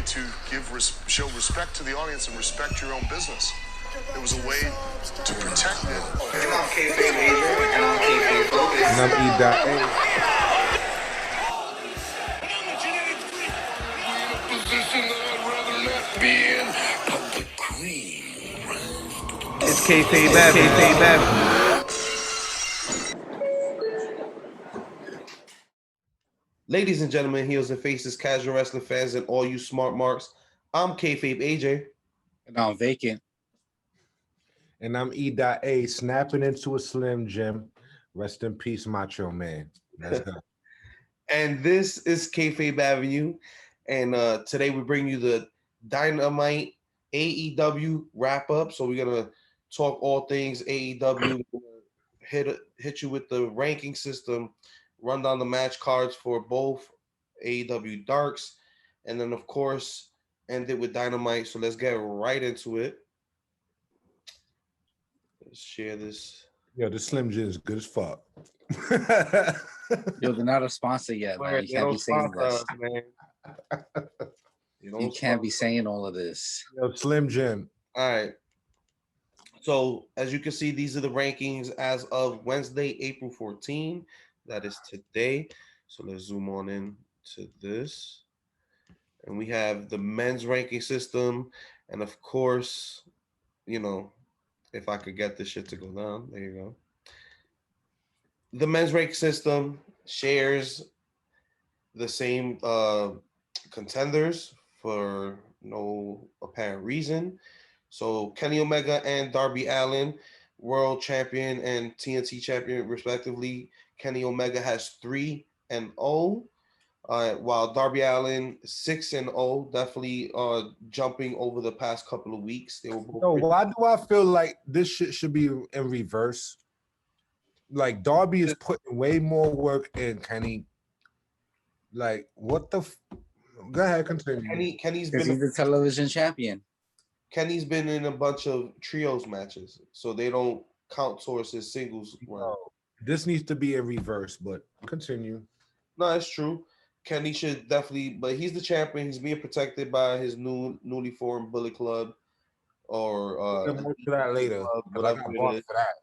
to show respect to the audience and respect your own business. It was a way to protect it. And I'm Kayfabe Adrian, and I'm Kayfabe Focus. And I'm E.A. It's Kayfabe. Ladies and gentlemen, heels and faces, casual wrestling fans, and all you smart marks, I'm Kayfabe AJ. And I'm Vacant. And I'm E.A. snapping into a Slim Jim. Rest in peace, Macho Man. Let's go. And this is Kayfabe Avenue. And today we bring you the Dynamite AEW Wrap Up. So we're going to talk all things AEW, hit you with the ranking system, run down the match cards for both AEW Darks, and then, of course, end it with Dynamite. So let's get right into it. Let's share this. Yo, the Slim Jim is good as fuck. Yo, they're not a sponsor yet, man. You can't be saying this. You can't be saying all of this. Yo, Slim Jim. All right. So, as you can see, these are the rankings as of Wednesday, April 14. That is today. So let's zoom on in to this. And we have the men's ranking system. And of course, you know, if I could get this shit to go down, there you go. The men's ranking system shares the same contenders for no apparent reason. So Kenny Omega and Darby Allin, world champion and TNT champion respectively. Kenny Omega has 3-0, while Darby Allin 6-0. Definitely jumping over the past couple of weeks. They were both. Yo, why do I feel like this shit should be in reverse? Like Darby is putting way more work in Kenny. Like what the? Go ahead, continue. Kenny's been he's the television champion. Kenny's been in a bunch of trios matches, so they don't count towards his singles round. This needs to be in reverse, but continue. No, that's true. Kenny should definitely, but he's the champion. He's being protected by his newly formed Bullet Club, or more to that later. Whatever it is. For that.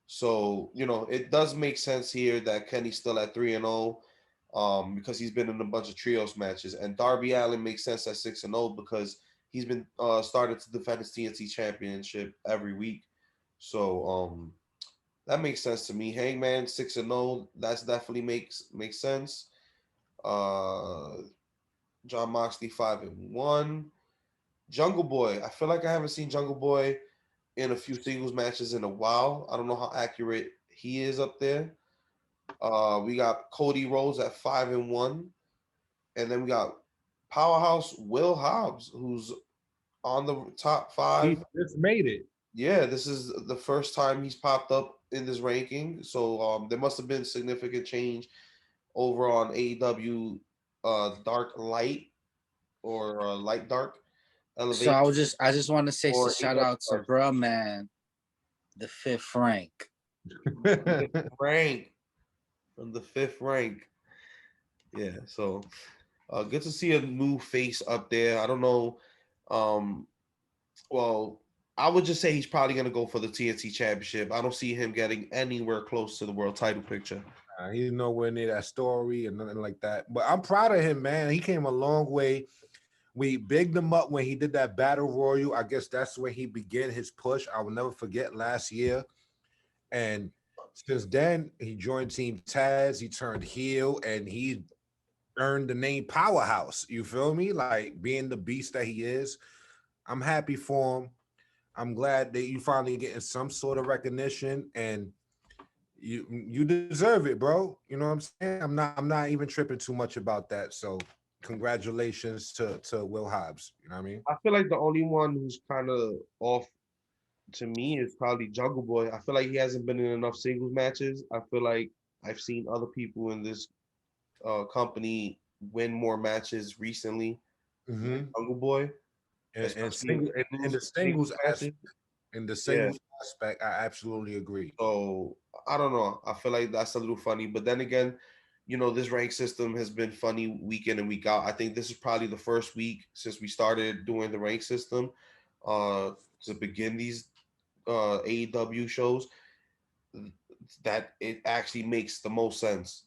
So you know, it does make sense here that Kenny's still at 3-0, because he's been in a bunch of trios matches, and Darby Allin makes sense at 6-0 because he's been started to defend his TNT championship every week. So that makes sense to me. Hangman 6-0. That's definitely makes sense. John Moxley 5-1. Jungle Boy. I feel like I haven't seen Jungle Boy in a few singles matches in a while. I don't know how accurate he is up there. We got Cody Rhodes at 5-1, and then we got Powerhouse Will Hobbs, who's on the top 5. He just made it. Yeah, this is the first time he's popped up in this ranking. So there must have been significant change over on AEW Dark Light or Light Dark Elevation. So I just want to say shout out to bruh man, the 5th rank. From the 5th rank. Yeah, so good to see a new face up there. I don't know. Well, I would just say he's probably going to go for the TNT championship. I don't see him getting anywhere close to the world title picture. He's nowhere near that story and nothing like that. But I'm proud of him, man. He came a long way. We bigged him up when he did that battle royal. I guess that's when he began his push. I will never forget last year. And since then, he joined Team Taz. He turned heel, and he earned the name Powerhouse. You feel me? Like being the beast that he is. I'm happy for him. I'm glad that you finally getting some sort of recognition, and you deserve it, bro. You know what I'm saying? I'm not even tripping too much about that. So congratulations to Will Hobbs. You know what I mean? I feel like the only one who's kind of off to me is probably Jungle Boy. I feel like he hasn't been in enough singles matches. I feel like I've seen other people in this company win more matches recently. Jungle Boy. In the singles aspect, I absolutely agree. So I don't know. I feel like that's a little funny, but then again, you know, this rank system has been funny week in and week out. I think this is probably the first week since we started doing the rank system to begin these AEW shows that it actually makes the most sense.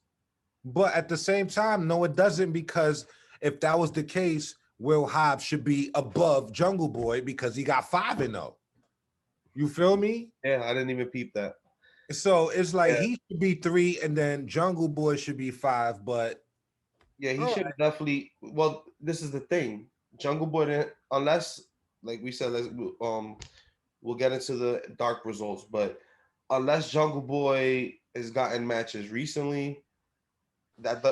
But at the same time, no, it doesn't, because if that was the case, Will Hobbs should be above Jungle Boy because he got 5-0. You feel me? Yeah, I didn't even peep that. So it's like he should be 3 and then Jungle Boy should be 5. But yeah, he should definitely. Well, this is the thing. Jungle Boy didn't, unless, like we said, we'll get into the dark results, but unless Jungle Boy has gotten matches recently, that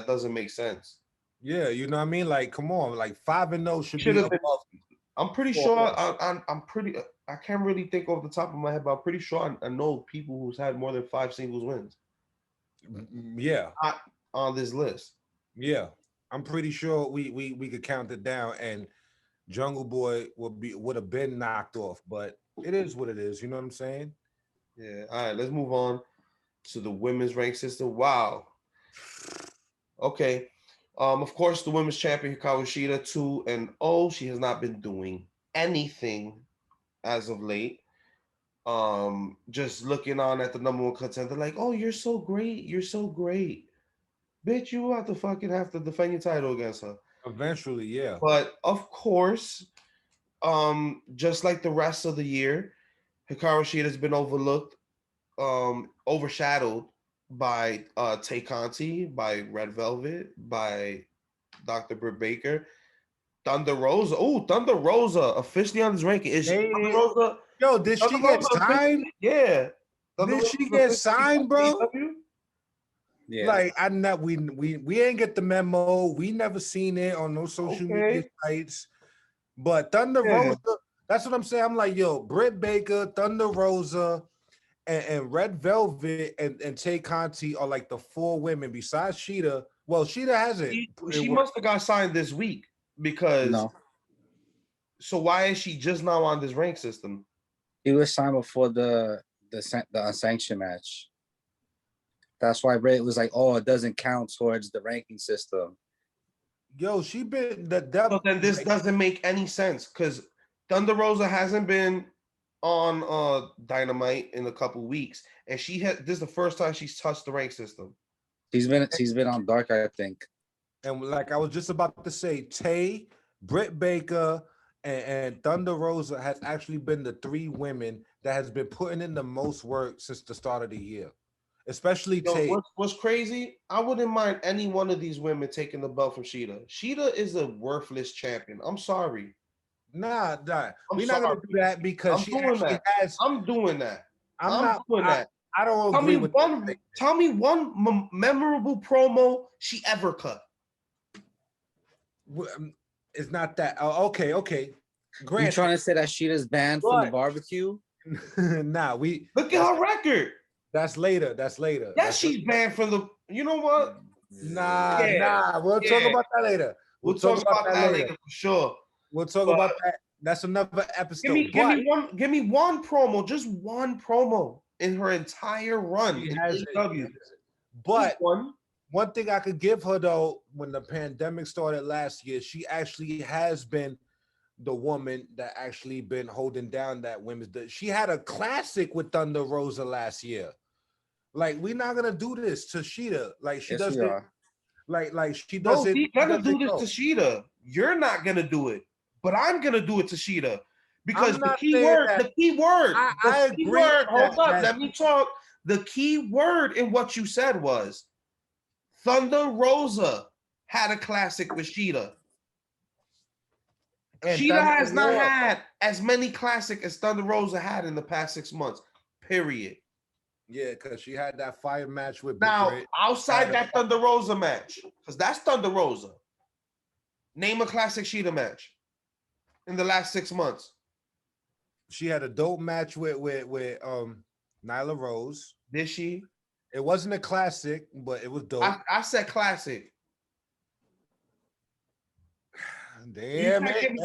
doesn't make sense. Yeah, you know what I mean? Like, come on, like 5-0 should be above. I'm pretty sure. I'm pretty. I can't really think off the top of my head, but I'm pretty sure I know people who's had more than 5 singles wins. Yeah, Not on this list. Yeah, I'm pretty sure we could count it down, and Jungle Boy would have been knocked off. But it is what it is. You know what I'm saying? Yeah. All right. Let's move on to the women's rank system. Wow. Okay. Of course, the women's champion Hikaru Shida 2-0. She has not been doing anything as of late. Just looking on at the number 1 contender, like, oh, you're so great, you're so great, bitch. You have to defend your title against her Eventually, yeah. But of course, just like the rest of the year, Hikaru Shida has been overshadowed by Tay Conti, by Red Velvet, by Dr. Britt Baker, Thunder Rosa. Oh, Thunder Rosa officially on this ranking. Is Thunder Rosa? Yo, did she get signed? Yeah. Did she get signed, bro? Yeah. Like we ain't get the memo. We never seen it on no social media sites. But Thunder Rosa, that's what I'm saying. I'm like, yo, Britt Baker, Thunder Rosa, and Red Velvet and Tay Conti are like the 4 women besides Shida. Well, Shida hasn't. She must have got signed this week because. No. So why is she just now on this rank system? He was signed before the unsanctioned match. That's why Britt was like, "Oh, it doesn't count towards the ranking system." Yo, she been the devil. But then this doesn't make any sense because Thunder Rosa hasn't been on Dynamite in a couple weeks, and this is the first time she's touched the rank system. She's been on Dark, I think. And like I was just about to say, Tay, Britt Baker, and Thunder Rosa has actually been the 3 women that has been putting in the most work since the start of the year. Especially Tay. What's crazy? I wouldn't mind any one of these women taking the belt from Shida. Shida is a worthless champion. I'm sorry. Nah. We're not gonna do that because I'm doing that. I'm not doing that. I don't agree with that. Tell me one memorable promo she ever cut. It's not that. Okay. Grant, you trying to say that Sheeta's banned from the barbecue? Nah, look at her record. That's later. She's banned from the. You know what? Nah. We'll talk about that later. We'll talk about that later for sure. We'll talk about that. That's another episode. Give me one promo, just one promo in her entire run in AEW. But one thing I could give her though, when the pandemic started last year, she actually has been the woman that actually been holding down that women's. She had a classic with Thunder Rosa last year. Like, we're not gonna do this to Shida. Like she doesn't. Like she doesn't. She's gonna do this to Shida. You're not gonna do it, but I'm gonna do it to Shida because the key word. I agree. Hold up, let me talk. The key word in what you said was Thunder Rosa had a classic with Shida. Shida has not had as many classics as Thunder Rosa had in the past 6 months. Period. Yeah, because she had that fire match with Britt. Outside that Thunder Rosa match, because that's Thunder Rosa. Name a classic Shida match in the last 6 months. She had a dope match with Nyla Rose. Did she? It wasn't a classic, but it was dope. I said classic. Damn it,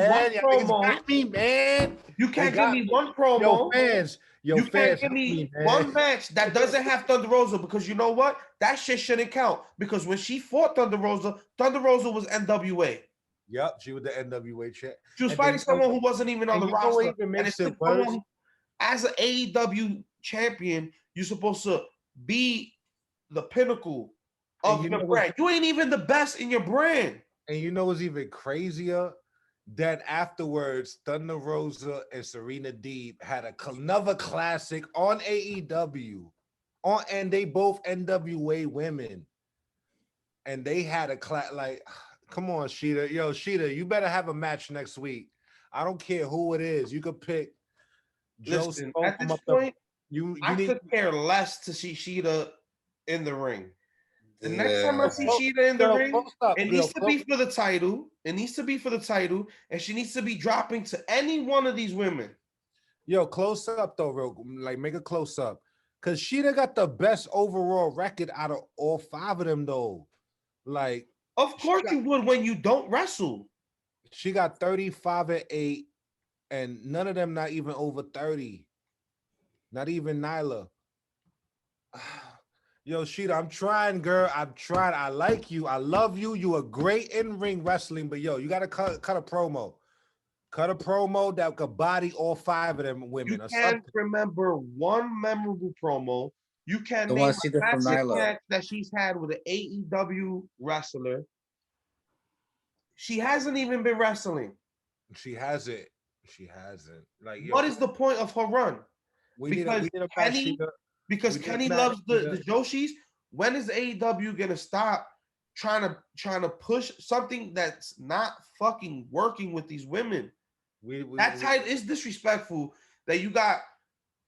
man. You can't give me one promo. Yo, fans, Yo, You can't fans, give help me man. one match that doesn't have Thunder Rosa because you know what? That shit shouldn't count because when she fought Thunder Rosa was NWA. Yep, she was the NWA champ. She was And fighting then, you know, someone who wasn't even on and the you know what roster. even And makes it's it someone worse? who, as an AEW champion, you're supposed to be the pinnacle And of you your know what's brand. You ain't even the best in your brand. And you know what's even crazier? That afterwards, Thunder Rosa and Serena Deeb had another classic on AEW. And they both NWA women. And they had a class like, come on, Sheeta. Yo, Sheeta, you better have a match next week. I don't care who it is. You could pick Joe Listen, Spoke at from this up the point, you I need could care less to see Sheeta in the ring. The next time I see Close- Sheeta in the yo, ring, close up, it yo, needs to close- be for the title. It needs to be for the title, and she needs to be dropping to any one of these women. Yo, close up though, like make a close up. Cause Sheeta got the best overall record out of all 5 of them, though. Like, Of course you would when you don't wrestle. she got 35-8, and none of them not even over 30. Not even Nyla. Yo, Sheeta, I'm trying, girl. I'm trying. I like you. I love you. You are great in ring wrestling, but yo, you gotta cut a promo. Cut a promo that could body all 5 of them women. You Or can't something. remember one memorable promo. You can The name one a she did from classic Nyla. match that she's had with an AEW wrestler. She hasn't even been wrestling. She hasn't. She hasn't. Like, yo, What is the point of her run? we need a match, Kenny, Sheeta. because We need a Kenny match, loves the Sheeta. Joshis. When is AEW gonna stop trying to push something that's not fucking working with these women? That title is disrespectful that you got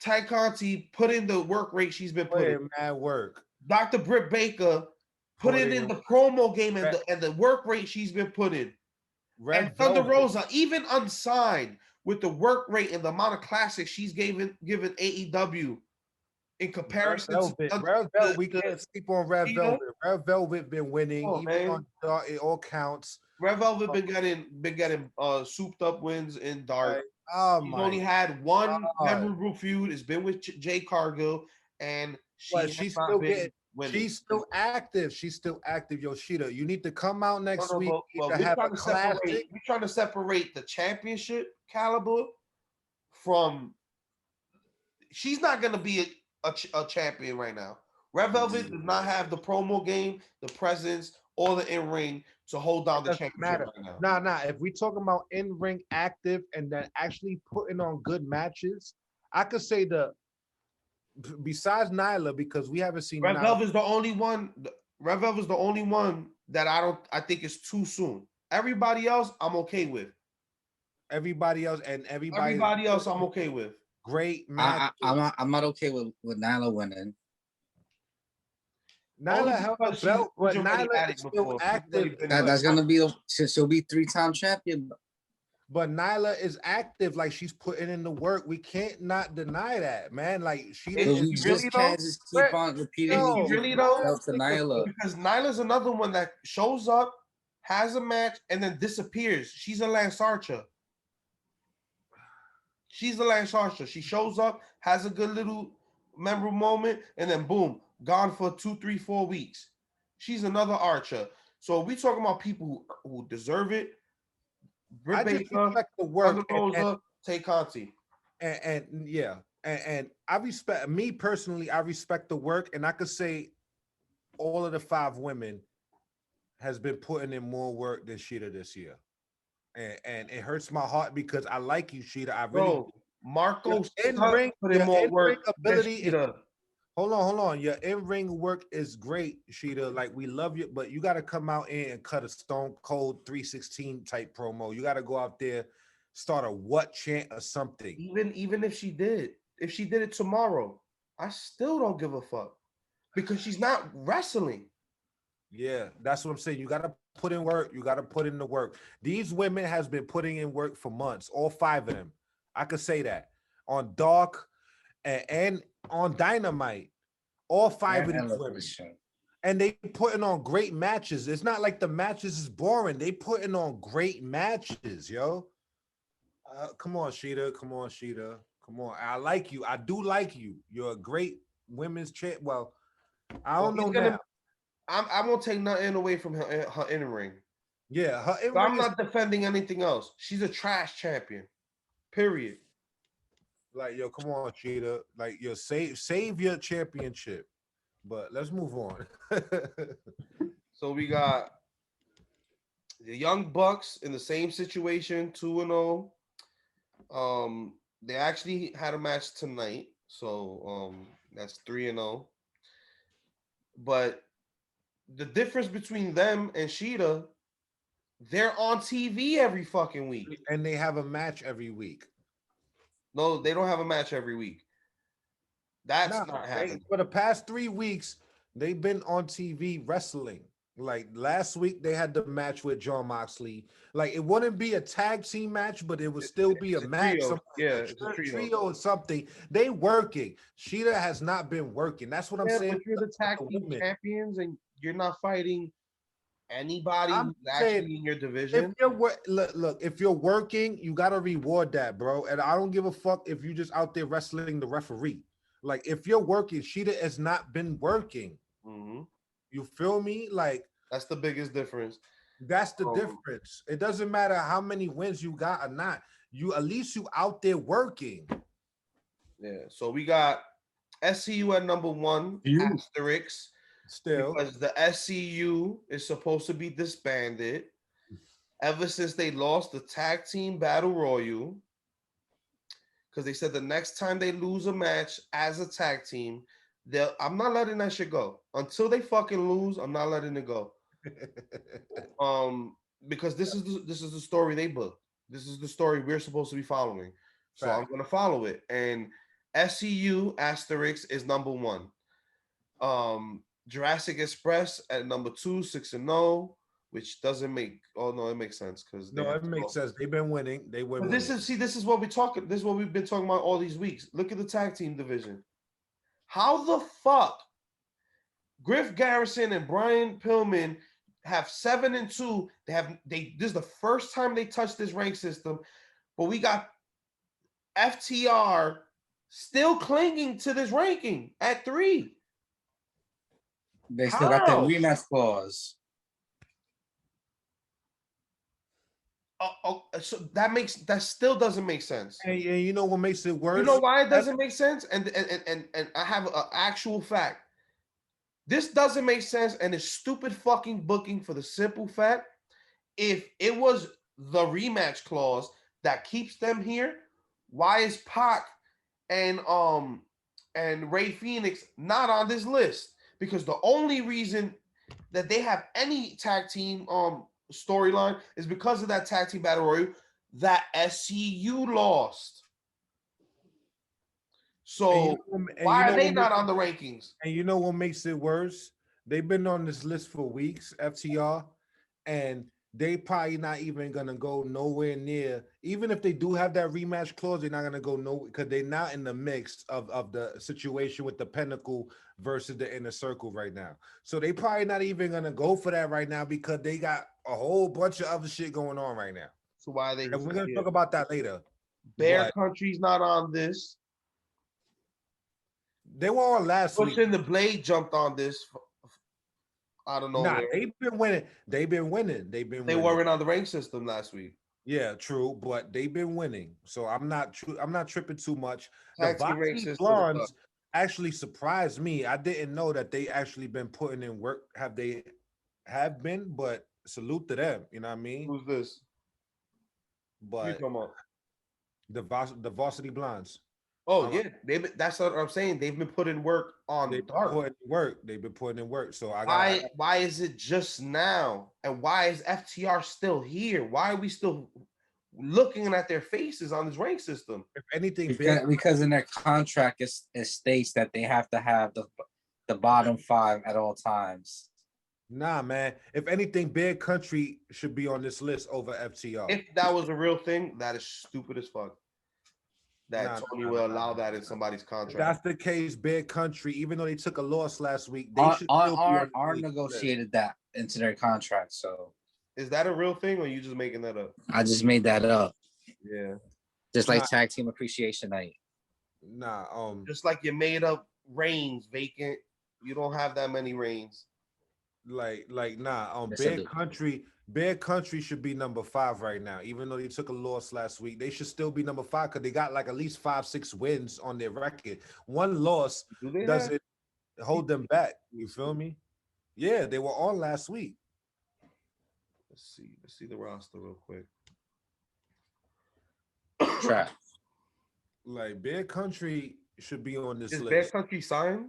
Ty Conti put in the work rate she's been putting. Mad work. Dr. Britt Baker put it in the promo game and the work rate she's been putting. And Thunder Rosa, even unsigned, with the work rate and the amount of classics she's given AEW in comparison Red Velvet, we can't sleep on Red Sheeta. Velvet. Red Velvet been winning, Oh, even man. on Dark, it all counts. Red Velvet been getting souped up wins in Dark. Like, oh She's my only had one God. memorable feud. It's been with Jay Cargill, and But she's she's not still been getting. winning. She's still active. She's still active, Yoshida. You need to come out next No, week but to we're have a trying to classic. we're trying to separate the championship caliber from. She's not going to be a champion right now. Red Velvet does not have the promo game, the presence, or the in ring to hold down the championship Matter. right now. Nah. If we talking about in ring active and then actually putting on good matches, I could say besides Nyla, because we haven't seen Red Nyla. Velvet is the only one. Red Velvet is the only one that I think is too soon. Everybody else, I'm okay with. Everybody else I'm okay with. Great match. I'm not okay with Nyla winning. Nyla held a belt, but Nyla is still active. That's gonna be she'll be 3-time champion. But Nyla is active, like she's putting in the work. We can't not deny that, man. Like she We just can't just keep on repeating. Really though, to Nyla. because Nyla's another one that shows up, has a match, and then disappears. She's a Lance Archer. She's the Lance Archer. She shows up, has a good little memorable moment, and then boom, gone for 2, 3, 4 weeks. She's another Archer. So we talking about people who deserve it. Britt I just Baker, respect the work. Rosa, Tay Conti. And I respect, me personally, I respect the work, and I could say all of the 5 women has been putting in more work than Sheeta this year. And it hurts my heart because I like you, Sheeta. I really. Bro, Marco in-ring put in more work ability. Hold on. Your in-ring work is great, Sheeta. Like, we love you, but you got to come out in and cut a Stone Cold 316 type promo. You got to go out there, start a what chant or something. Even if she did it tomorrow, I still don't give a fuck because she's not wrestling. Yeah, that's what I'm saying. You got to put in work. You got to put in the work. These women has been putting in work for months, all 5 of them. I could say that on Dark and on Dynamite, all 5 of these women. And they putting on great matches. It's not like the matches is boring. They putting on great matches, yo. Come on, Sheeta. Come on, I like you. I do like you. You're a great women's champ. Well, I Well, don't know he's gonna- now. I won't take nothing away from her in ring. Yeah, her in But I'm ring is not defending anything else. She's a trash champion. Period. like, yo, come on, Cheetah. Like, yo, save your championship. But let's move on. So we got the Young Bucks in the same situation, 2-0. They actually had a match tonight, so that's 3-0. But the difference between them and Sheeta, they're on TV every fucking week. And they have a match every week. No, they don't have a match every week. That's not happening. For the past 3 weeks, they've been on TV wrestling. Like last week, they had the match with John Moxley. Like it wouldn't be a tag team match, but it would still be a match. Trio. Yeah, it's a trio or something. They working. Sheeta has not been working. That's what I'm saying. But you're the tag team champions, and you're not fighting anybody who's actually in your division. If you're look, if you're working, you gotta reward that, bro. And I don't give a fuck if you just out there wrestling the referee. Like if you're working, Sheeta has not been working. Mm-hmm. You feel me? Like that's the biggest difference. That's the difference. It doesn't matter how many wins you got or not. You at least you out there working. Yeah. So we got SCU at number 1, asterisk. Still, because the SCU is supposed to be disbanded ever since they lost the tag team battle royal. Because they said the next time they lose a match as a tag team, I'm not letting that shit go until they fucking lose. I'm not letting it go. Because this is the story they booked. This is the story we're supposed to be following. So I'm gonna follow it. And SCU asterisk is number 1. Jurassic Express at number 2, 6-0, which doesn't make. Oh no, it makes sense because it makes sense. They've been winning. They win. But this is what we're talking. This is what we've been talking about all these weeks. Look at the tag team division. How the fuck Griff Garrison and Brian Pillman have 7-2? This is the first time they touched this rank system, but we got FTR still clinging to this ranking at 3. They still got that rematch clause. So that still doesn't make sense. And you know what makes it worse? You know why it doesn't make sense? And I have an actual fact. This doesn't make sense, and it's stupid fucking booking for the simple fact, if it was the rematch clause that keeps them here, why is Pac and Ray Phoenix not on this list? Because the only reason that they have any tag team storyline is because of that tag team battle royal that SCU lost. So why are they not on the rankings? And you know what makes it worse? They've been on this list for weeks, FTR, and they probably not even gonna go nowhere near. Even if they do have that rematch clause, they're not gonna go nowhere because they're not in the mix of the situation with the Pinnacle versus the Inner Circle right now. So they probably not even gonna go for that right now because they got a whole bunch of other shit going on right now. So why are they? And we're gonna talk about that later. Bear Country's not on this. They were on last week. Pushing the Blade jumped on this. I don't know. Nah, they've been winning. They weren't on the rank system last week. Yeah, true, but they've been winning. So I'm not tripping too much. The Varsity Blondes actually surprised me. I didn't know that they actually been putting in work. Have been, but salute to them. You know what I mean? Who's this? But the Varsity Blondes. Oh yeah, that's what I'm saying. They've been putting work on Dark. They've been putting in work. So why is it just now? And why is FTR still here? Why are we still looking at their faces on this rank system? If anything, because in their contract it states that they have to have the bottom 5 at all times. Nah, man. If anything, Big Country should be on this list over FTR. If that was a real thing, that is stupid as fuck. Tony will allow that in somebody's contract. If that's the case, Big Country, even though they took a loss last week, they should are negotiated that into their contract. So is that a real thing, or are you just making that up? I just made that up. Yeah. Just like Tag Team Appreciation Night. Nah, Just like you made up reigns vacant. You don't have that many reigns. nah. Yes, I do. Bear Country should be number 5 right now. Even though they took a loss last week, they should still be number 5 because they got like at least 5-6 wins on their record. One loss Do they have? doesn't hold them back. You feel me? Yeah, they were on last week. Let's see the roster real quick. Trap. Like Bear Country should be on this Is list. Bear Country signed?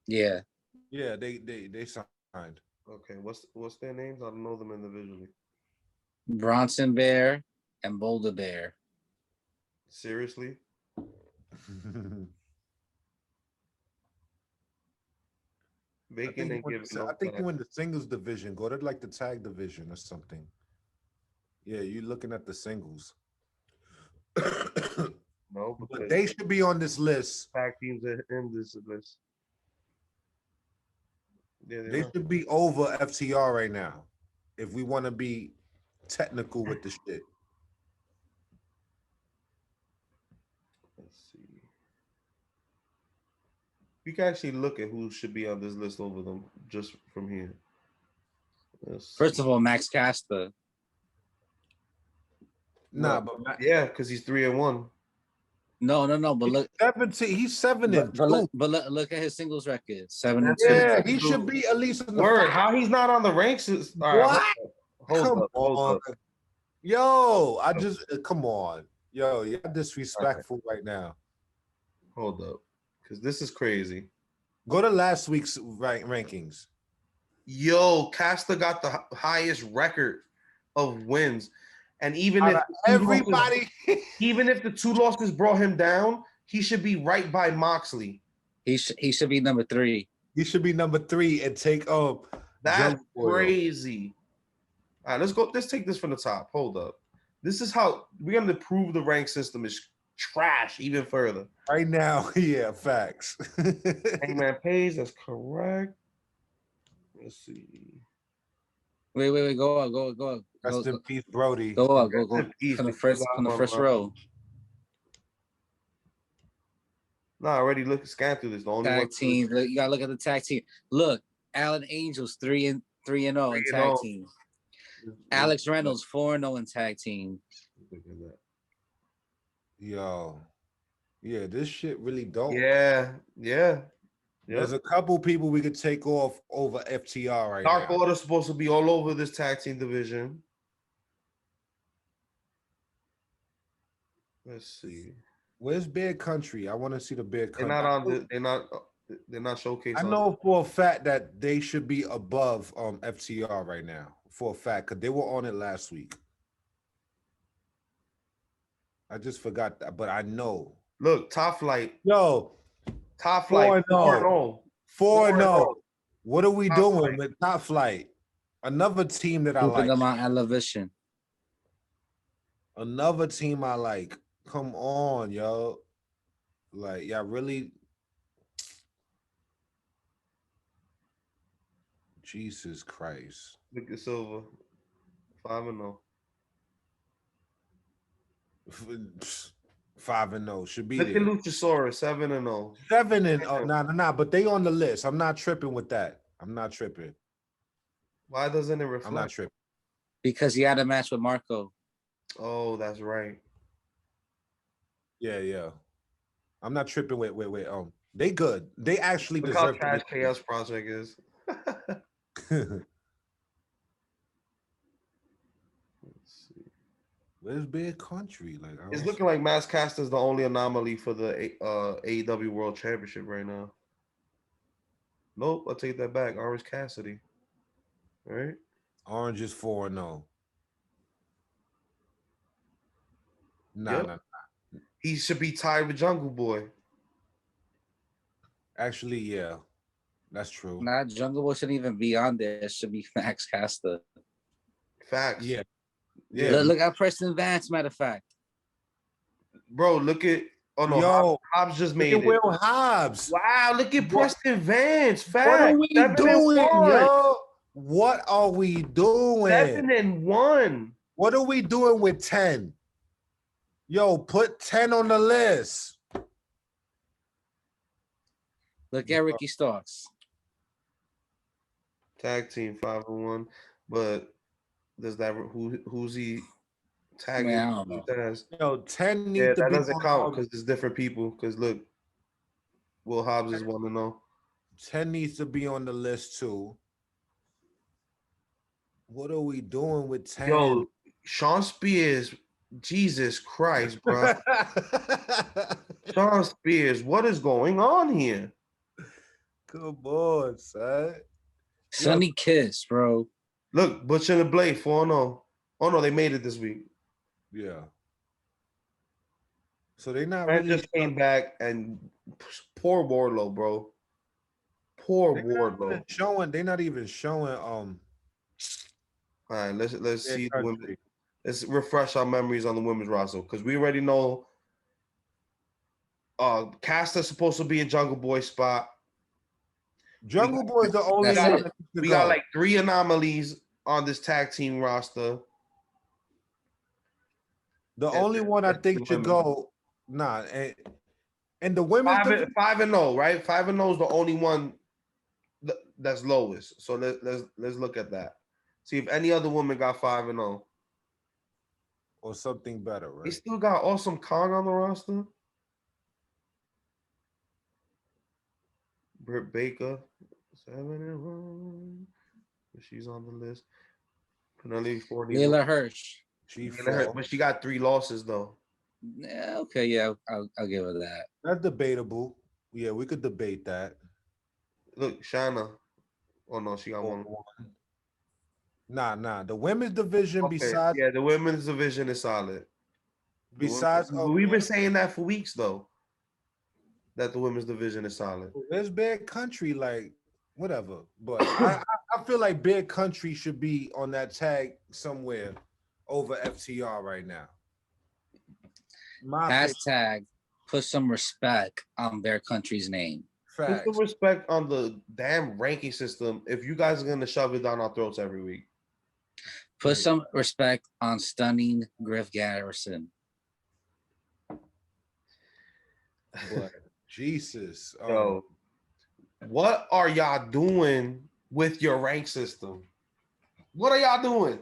Yeah. Yeah, they signed. Okay, what's their names? I don't know them individually. Bronson Bear and Boulder Bear. Seriously? Vacant and giving. I think you in the singles division. Go to like the tag division or something. Yeah, you looking at the singles. No, But they should be on this list. tag teams are in this list. Yeah, They should be over FTR right now. If we want to be technical with the shit. Let's see. We can actually look at who should be on this list over them just from here. First of all, Max Caster. Nah, but yeah, because he's 3-1. No. But look, 17. He's 7-2. but look at his singles record. 7-2. Yeah, he should be at least in the Word, 5. how he's not on the ranks is What? Hold up. Yo, come on. Yo, you're disrespectful right now. Hold up. Because this is crazy. Go to last week's rankings. Yo, Caster got the highest record of wins. And even if even if the 2 losses brought him down, he should be right by Moxley. He should be number 3. He should be number 3 and take That's crazy. All right, let's take this from the top. Hold up. This is how we're gonna prove the rank system is trash even further. Right now, yeah, facts. Hangman Page, that's correct. Let's see. Wait, go up. Rest in peace, Brody. Go up, go. On the first row. No, I already scan through this. The only Tag team. You gotta look at the tag team. Look, Allen Angels 3-0 in tag team. Alex Reynolds 4-0 in tag team. Yo, yeah, this shit really dope. Yeah. There's a couple people we could take off over FTR right Dark now. Order's supposed to be all over this tag team division. Let's see. Where's Bear Country? I want to see the Bear Country. They're not showcased. I know for a fact that they should be above FTR right now. For a fact, because they were on it last week. I just forgot that, but I know. Look, Top Flight. Yo, Top Flight 4-0. 4-0. What are we doing with Top Flight? Another team that I like. Them on Elevation. Another team I like. Come on, yo. Like, y'all really. Jesus Christ. Look at Silver. 5-0. 5-0 should be. Look at there. Luchasaurus 7-0. 7-0. Nah. But they on the list. I'm not tripping with that. I'm not tripping. Why doesn't it reflect? I'm not tripping. Because he had a match with Marco. Oh, that's right. Yeah. I'm not tripping with they good. They actually Look deserve how trash Chaos Project is. Where's Bear Country? Like, It's looking like Max Caster is the only anomaly for the AEW World Championship right now. Nope, I'll take that back. Orange Cassidy. All right. Orange is 4-0. Nah. He should be tied with Jungle Boy. Actually, yeah. That's true. Nah, Jungle Boy shouldn't even be on there. It should be Max Caster. Facts. Yeah. Look at Preston Vance, matter of fact. Bro, look at Hobbs just made it. Will Hobbs. Wow, look at Preston Vance. Facts. What are we 7-1. doing, yo? What are we doing? 7-1. What are we doing with 10? Yo, put 10 on the list. Look at Ricky Starks. Tag team 5-1, but does that who's he tagging? Man, I don't know. Yo, 10 need Yeah, to that be doesn't on, count because it's different people. Because look, Will Hobbs is 1-0. 10 needs to be on the list too. What are we doing with 10? Yo, Sean Spears, Jesus Christ, bro. Sean Spears, what is going on here? Come on, son. Sunny Kiss, bro. Look, Butcher and the Blade, 4-0. Oh no, they made it this week. Yeah. So they not Man really just came back and poor Wardlow, bro. Poor Wardlow. they're not even showing All right, let's their see the country. women. Let's refresh our memories on the women's roster because we already know Caster's supposed to be in Jungle Boy spot. Jungle Boy is the only That's one it. that needs to We go. got like 3 anomalies on this tag team roster. The only one I think should go. Nah, and the women's 5-0, right? 5-0 is the only one that's lowest. So let's look at that. See if any other woman got 5-0 or something better, They right? still got Awesome Kong on the roster. Britt Baker, 7-1. She's on the list. Penelope 40. Layla Hirsch. But she got 3 losses though. Yeah, okay, yeah, I'll give her that. That's debatable. Yeah, we could debate that. Look, Shana. Oh no, she got 1. Nah. The women's division Okay, besides yeah, the women's division is solid. We've been saying that for weeks though. That the women's division is solid. There's Bad Country, like whatever. But I feel like Bad Country should be on that tag somewhere over FTR right now. Hashtag put some respect on their country's name. Facts. Put some respect on the damn ranking system if you guys are gonna shove it down our throats every week. Put some respect on stunning Griff Garrison. But Jesus. Yo, what are y'all doing with your rank system? What are y'all doing?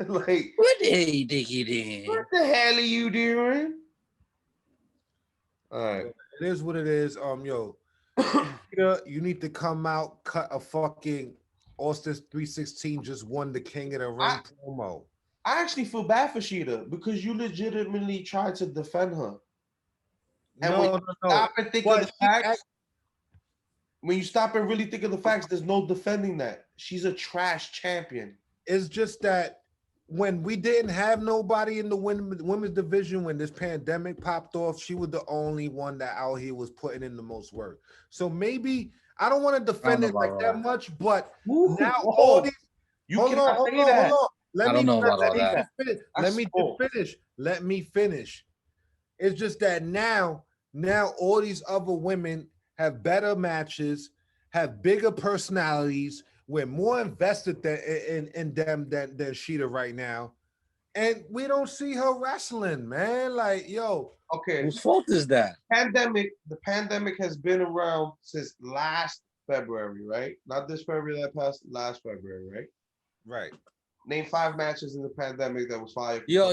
Like, What they dig it in? what the hell are you doing? All right. It is what it is. Yo, you need to come out, cut a fucking Austin 316 just won the King of the Ring promo. I actually feel bad for Sheeta because you legitimately tried to defend her. And when you stop and think of the facts, when you stop and really think of the facts, there's no defending that. She's a trash champion. It's just that when we didn't have nobody in the women's division, when this pandemic popped off, she was the only one that out here was putting in the most work. So maybe I don't want to defend it like that much, but now all these hold on. Let me finish. It's just that now all these other women have better matches, have bigger personalities. We're more invested in them than Sheeta right now. And we don't see her wrestling, man. Like, yo. Okay. Whose fault is that? The pandemic has been around since last February, right? Not this February that passed, last February, right? Right. Name 5 matches in the pandemic that was fire. Yo.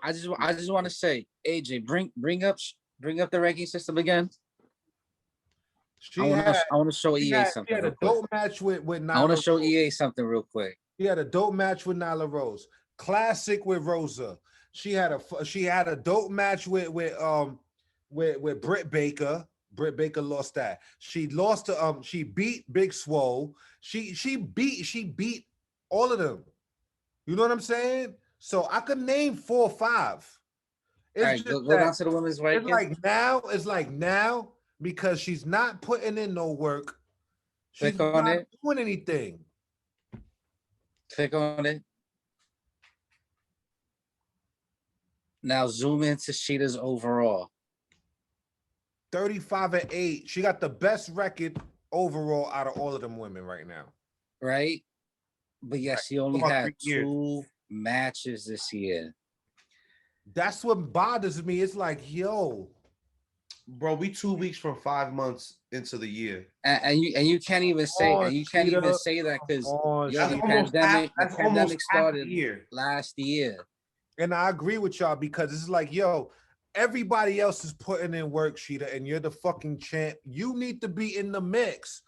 I just want to say, AJ, bring up the ranking system again. I want to show EA something. She had a dope match with Nyla. I want to show EA something real quick. She had a dope match with Nyla Rose. Classic with Rosa. She had a dope match with Britt Baker. Britt Baker lost that. She lost to she beat Big Swole. She beat all of them. You know what I'm saying? So I could name 4 or 5. It's all right, go down to the women's ranking. It's like now. Because she's not putting in no work. She's not doing anything. Click on it. Now zoom into Sheeta's overall. 35-8. She got the best record overall out of all of them women right now. Right? But yes, she only had 2 matches this year. That's what bothers me. It's like, yo. Bro, we 2 weeks from 5 months into the year. And you can't even say on, and you can't even Cheetah. say that because Come on, yo, That's the Cheetah. almost pandemic half a started year. last year. And I agree with y'all because it's like, yo, everybody else is putting in work, Sheeta, and you're the fucking champ. You need to be in the mix.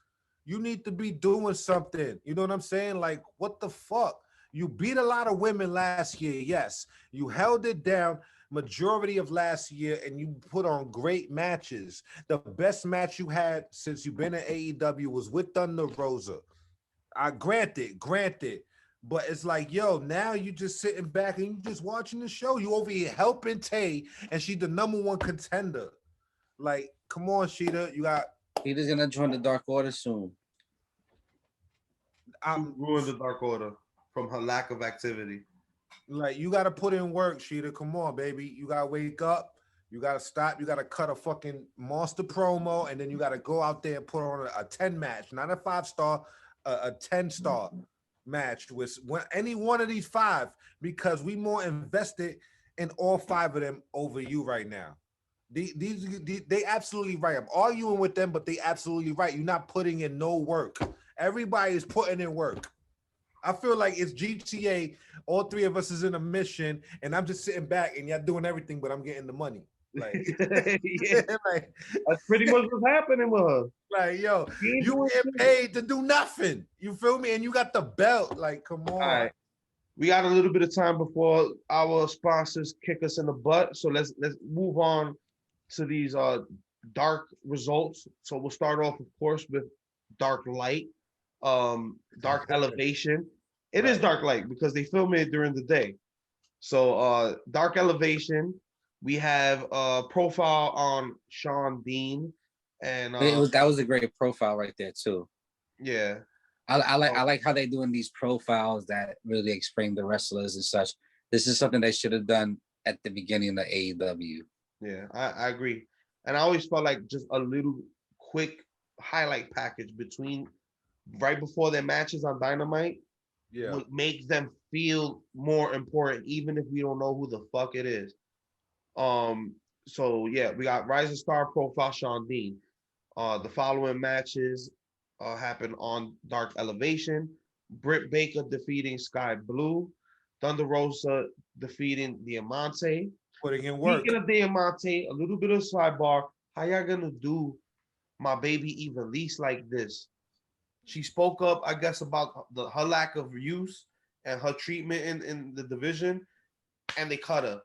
You need to be doing something. You know what I'm saying? Like, what the fuck? You beat a lot of women last year, yes. You held it down majority of last year, and you put on great matches. The best match you had since you've been in AEW was with Thunder Rosa. I granted. But it's like, yo, now you just sitting back and you just watching the show. You over here helping Tay, and she the #1 contender. Like, come on, Sheeta. You got He just gonna join the Dark Order soon. Who ruined the Dark Order from her lack of activity. like, you gotta put in work, Sheeta. Come on, baby. You gotta wake up. You gotta stop. You gotta cut a fucking monster promo, and then you gotta go out there and put on a 10 match, not a 5-star, a 10-star match with any one of these 5, because we more invested in all 5 of them over you right now. They absolutely right. I'm arguing with them, but they absolutely right. You're not putting in no work. Everybody is putting in work. I feel like it's GTA. All 3 of us is in a mission, and I'm just sitting back, and y'all doing everything, but I'm getting the money. Like, Yeah, like, that's pretty much what's happening with her. like, yo, She ain't you doing get shit. paid to do nothing. You feel me? And you got the belt. Like, come on. All right. We got a little bit of time before our sponsors kick us in the butt. So let's move on to these dark results. So we'll start off, of course, with Dark Light, Dark Elevation. It is Right. Dark Light because they film it during the day. So Dark Elevation, we have a profile on Sean Dean, and That was a great profile right there too. yeah, I like how they doing these profiles that really explain the wrestlers and such. This is something they should have done at the beginning of AEW. yeah, I agree. And I always felt like just a little quick highlight package between right before their matches on Dynamite Yeah. would make them feel more important, even if we don't know who the fuck it is. So yeah, we got Rising Star profile Sean Dean. The following matches happened on Dark Elevation. Britt Baker defeating Sky Blue. Thunder Rosa defeating Diamante. Putting in work. Speaking of Diamante, a little bit of sidebar. How y'all gonna do my baby Evilise like this? She spoke up, I guess, about her lack of use and her treatment in the division, and they cut her.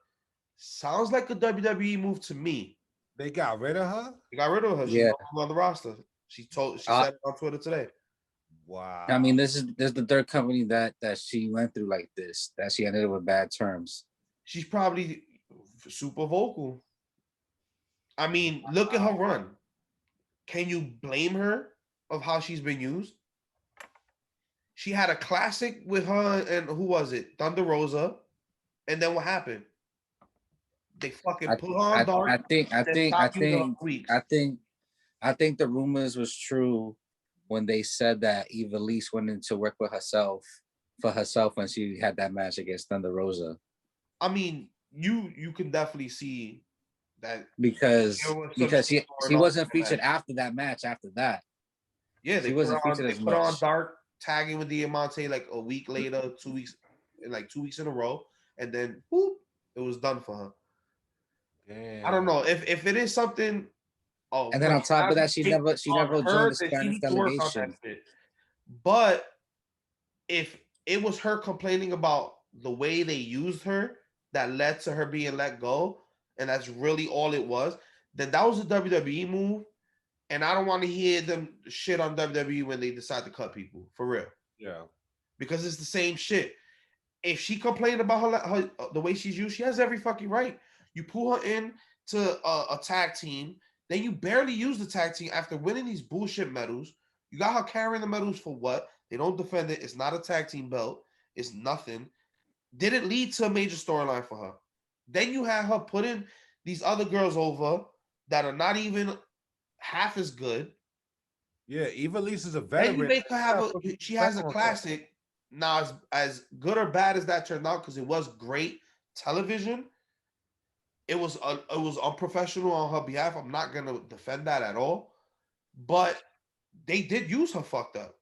Sounds like a WWE move to me. They got rid of her? They got rid of her. She's Yeah. no longer on the roster. She said it on Twitter today. Wow. I mean, this is the third company that she went through like this, that she ended up with bad terms. She's probably super vocal. I mean, look at her run. Can you blame her of how she's been used? She had a classic with her and who was it? Thunder Rosa. And then what happened? They fucking put her on Dark. I think the rumors was true when they said that Evilise went in to work with herself when she had that match against Thunder Rosa. I mean, you can definitely see that because she wasn't featured after that match. After that, yeah, they wasn't featured as put much. on Dark, tagging with Diamante like a week later, 2 weeks, like 2 weeks in a row, and then whoop, it was done for her. Damn. I don't know if it is something. Oh, and then on top of that, she never joined the Spanish delegation. But if it was her complaining about the way they used her that led to her being let go, and that's really all it was, then that was a WWE move. And I don't want to hear them shit on WWE when they decide to cut people, for real. Yeah. Because it's the same shit. If she complained about her the way she's used, she has every fucking right. You pull her in to a tag team, then you barely use the tag team after winning these bullshit medals. You got her carrying the medals for what? They don't defend it. It's not a tag team belt. It's nothing. Didn't lead to a major storyline for her. Then you have her putting these other girls over that are not even half as good. Yeah, Evilise is a veteran. Then you make her have she has a classic. Now, as good or bad as that turned out, because it was great television, it was unprofessional on her behalf. I'm not gonna defend that at all, but they did use her fucked up,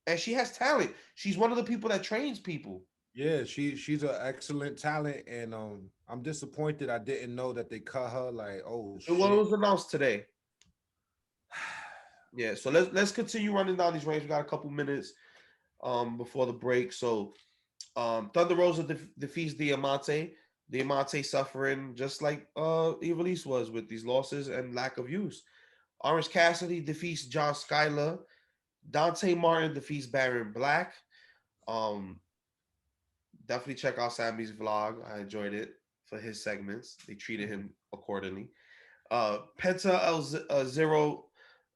and she has talent. She's one of the people that trains people. Yeah, she's an excellent talent, and I'm disappointed I didn't know that they cut her. Like, oh It shit. was announced today. Yeah, so let's continue running down these ranks. We got a couple minutes before the break. So Thunder Rosa defeats Diamante. Diamante suffering just like Ivelisse was with these losses and lack of use. Orange Cassidy defeats John Skyler. Dante Martin defeats Baron Black. Um, definitely check out Sammy's vlog. I enjoyed it for his segments. They treated him accordingly. Penta Zero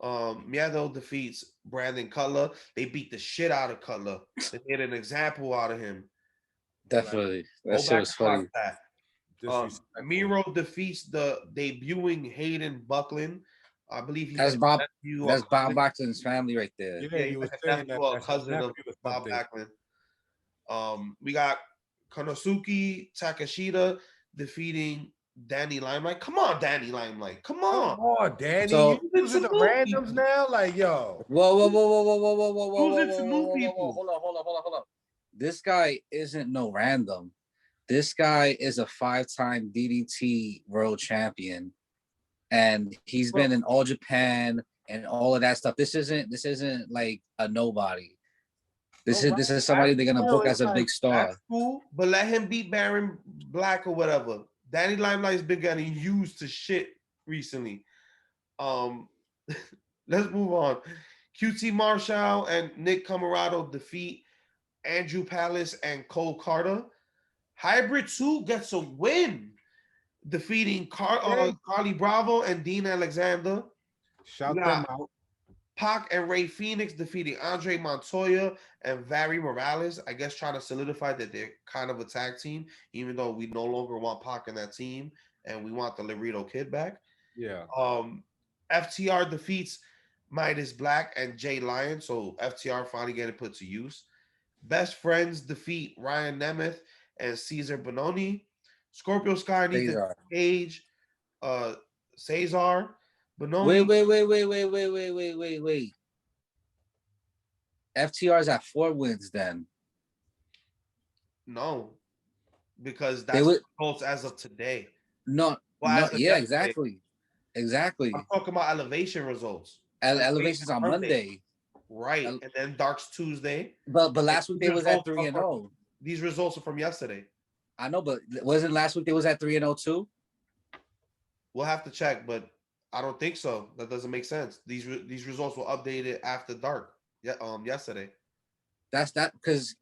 Miedo defeats Brandon Cutler. They beat the shit out of Cutler. They made an example out of him. Definitely. That Go shit back was and watch funny. that. Disrespectful. Miro defeats the debuting Hayden Buckland. I believe he's That's like Bob. a nephew or That's Bob cousin. Backlund's family right there. Yeah, Yeah, you he's were like a saying nephew that or a that's his cousin of nephew or Bob something. Backlund. We got Konosuke Takashita defeating Danny Limelight. Come on, Danny Limelight. Come on. Come on, Danny. So- You using the randoms now? Like, yo. Whoa, whoa, whoa, whoa, whoa, whoa, whoa, whoa, whoa, Who's whoa, it to whoa, new whoa, whoa, people? hold on, hold on, hold on, hold on. This guy isn't no random. This guy is a 5-time DDT world champion, and he's been in All Japan and all of that stuff. This isn't like a nobody. This is somebody they're gonna book as a big star. That's cool, but let him beat Baron Black or whatever. Danny Limelight's been getting used to shit recently. Let's move on. QT Marshall and Nick Camarado defeat Andrew Palace and Cole Carter. Hybrid 2 gets a win, defeating Carly Bravo and Dean Alexander. Shout them out. Pac and Ray Phoenix defeating Andre Montoya and Vary Morales. I guess trying to solidify that they're kind of a tag team, even though we no longer want Pac in that team and we want the Laredo Kid back. Yeah. FTR defeats Midas Black and Jay Lyon, so FTR finally getting put to use. Best Friends defeat Ryan Nemeth and Cesar Bononi. Scorpio Sky and Ethan Cage, Cesar Bononi. Wait. FTR's at 4 wins then. No, because that's the results as of today. No, yeah, exactly. Exactly. I'm talking about Elevation results. Elevation's on Monday. Right. And then Dark's Tuesday. But last week they was at 3-0. These results are from yesterday. I know, but wasn't last week they was at 3-0 too? We'll have to check, but I don't think so. That doesn't make sense. These results were updated after dark. Yeah, yesterday. That's that because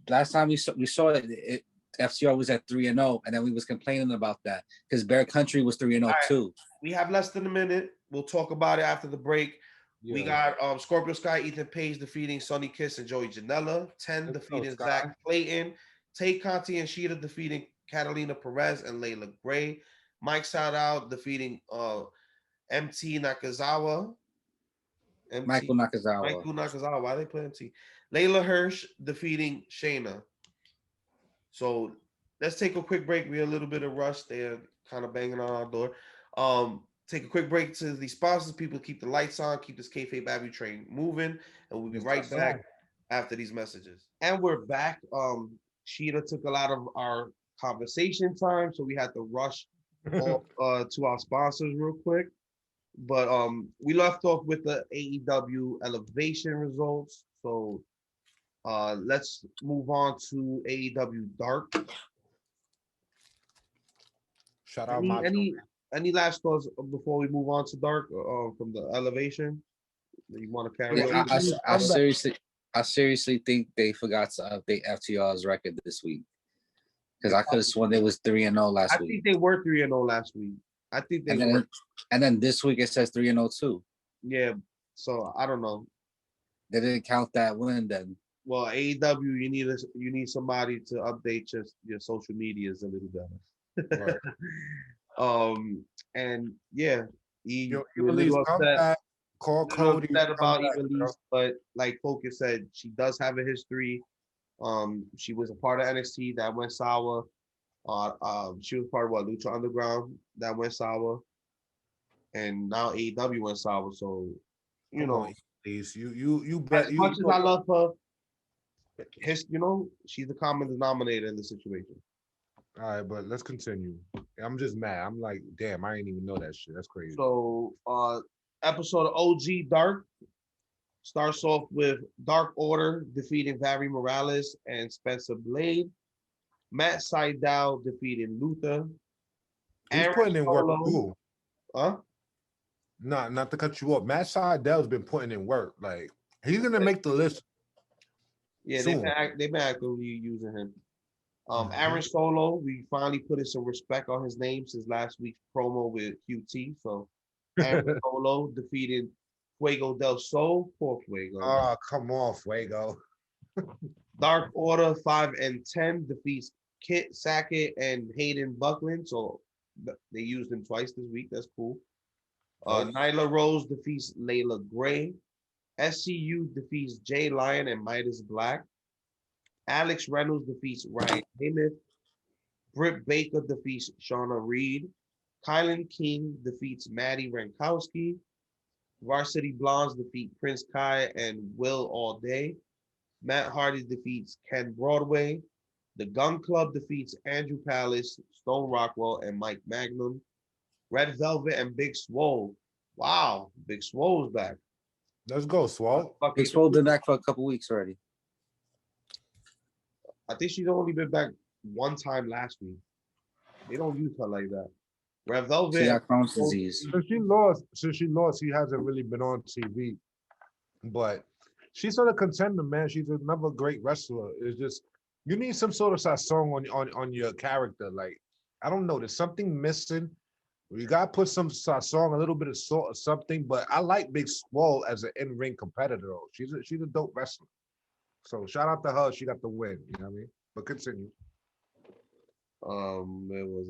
last time we saw it FCR was at 3-0, and then we was complaining about that because Bear Country was 3-0 too. We have less than a minute. We'll talk about it after the break. Yeah. We got Scorpio Sky, Ethan Page defeating Sonny Kiss and Joey Janela. 10 defeating Zach Clayton. Tay Conti and Sheeta defeating Catalina Perez and Layla Gray. Mike Sadow defeating MT Nakazawa. Michael Nakazawa. Why they play MT? Layla Hirsch defeating Shayna. So let's take a quick break. We're a little bit of rush. They're kind of banging on our door. Take a quick break to the sponsors. People keep the lights on, keep this Kayfabe Avenue train moving, and we'll be right back after these messages. And we're back. Sheeta took a lot of our conversation time, so we had to rush to our sponsors real quick. But we left off with the AEW Elevation results. So let's move on to AEW Dark. Shout out any last thoughts before we move on to Dark from the Elevation that you want to carry on? I seriously think they forgot to update FTR's record this week because I could have sworn they was 3-0 last week. I think they were 3-0 last week. I think they were. And then this week it says 3-0 too. Yeah, so I don't know. They didn't count that win then. Well, AEW, you need somebody to update your social medias a little better. Right. And yeah, you upset. Call Cody. Upset about Ivelisse, but like Focus said, she does have a history. She was a part of NXT that went sour. She was part of what, Lucha Underground, that went sour, and now AEW went sour. So you Come know, on, please. You as bet much as I love her, she's the common denominator in the situation. All right, but let's continue. I'm just mad. I'm like, damn, I didn't even know that shit. That's crazy. So episode of OG Dark starts off with Dark Order defeating Barry Morales and Spencer Blade. Matt Sydal defeating Luther. He's Aaron putting in work Solo. too. Huh? Not to cut you off. Matt Seidel's been putting in work. Like he's gonna make the list. Yeah, soon. they've been actively using him. Mhm. Aaron Solo, we finally put in some respect on his name since last week's promo with QT. So Aaron Solo defeated Fuego del Sol. Poor Fuego. Oh, come on, Fuego. Dark Order 5 and 10 defeats Kit Sackett and Hayden Buckland. So they used him twice this week. That's cool. Nyla Rose defeats Layla Gray. SCU defeats Jay Lyon and Midas Black. Alex Reynolds defeats Ryan Heyman. Britt Baker defeats Shauna Reed. Kylan King defeats Maddie Rankowski. Varsity Blondes defeat Prince Kai and Will All Day. Matt Hardy defeats Ken Broadway. The Gun Club defeats Andrew Palace, Stone Rockwell, and Mike Magnum. Red Velvet and Big Swole. Wow, Big Swole's back. Let's go, Swole. Big Swole been back for a couple weeks already. I think she's only been back one time last week. They don't use her like that. Red Velvet. She got Crohn's disease. Since she lost, she hasn't really been on TV. But she's sort of contender, man. She's another great wrestler. It's just you need some sort of song on your character. Like I don't know, there's something missing. You gotta put some song, a little bit of salt or something. But I like Big Swole as an in-ring competitor. Though. She's a dope wrestler. So shout out to her. She got the win. You know what I mean? But continue. It was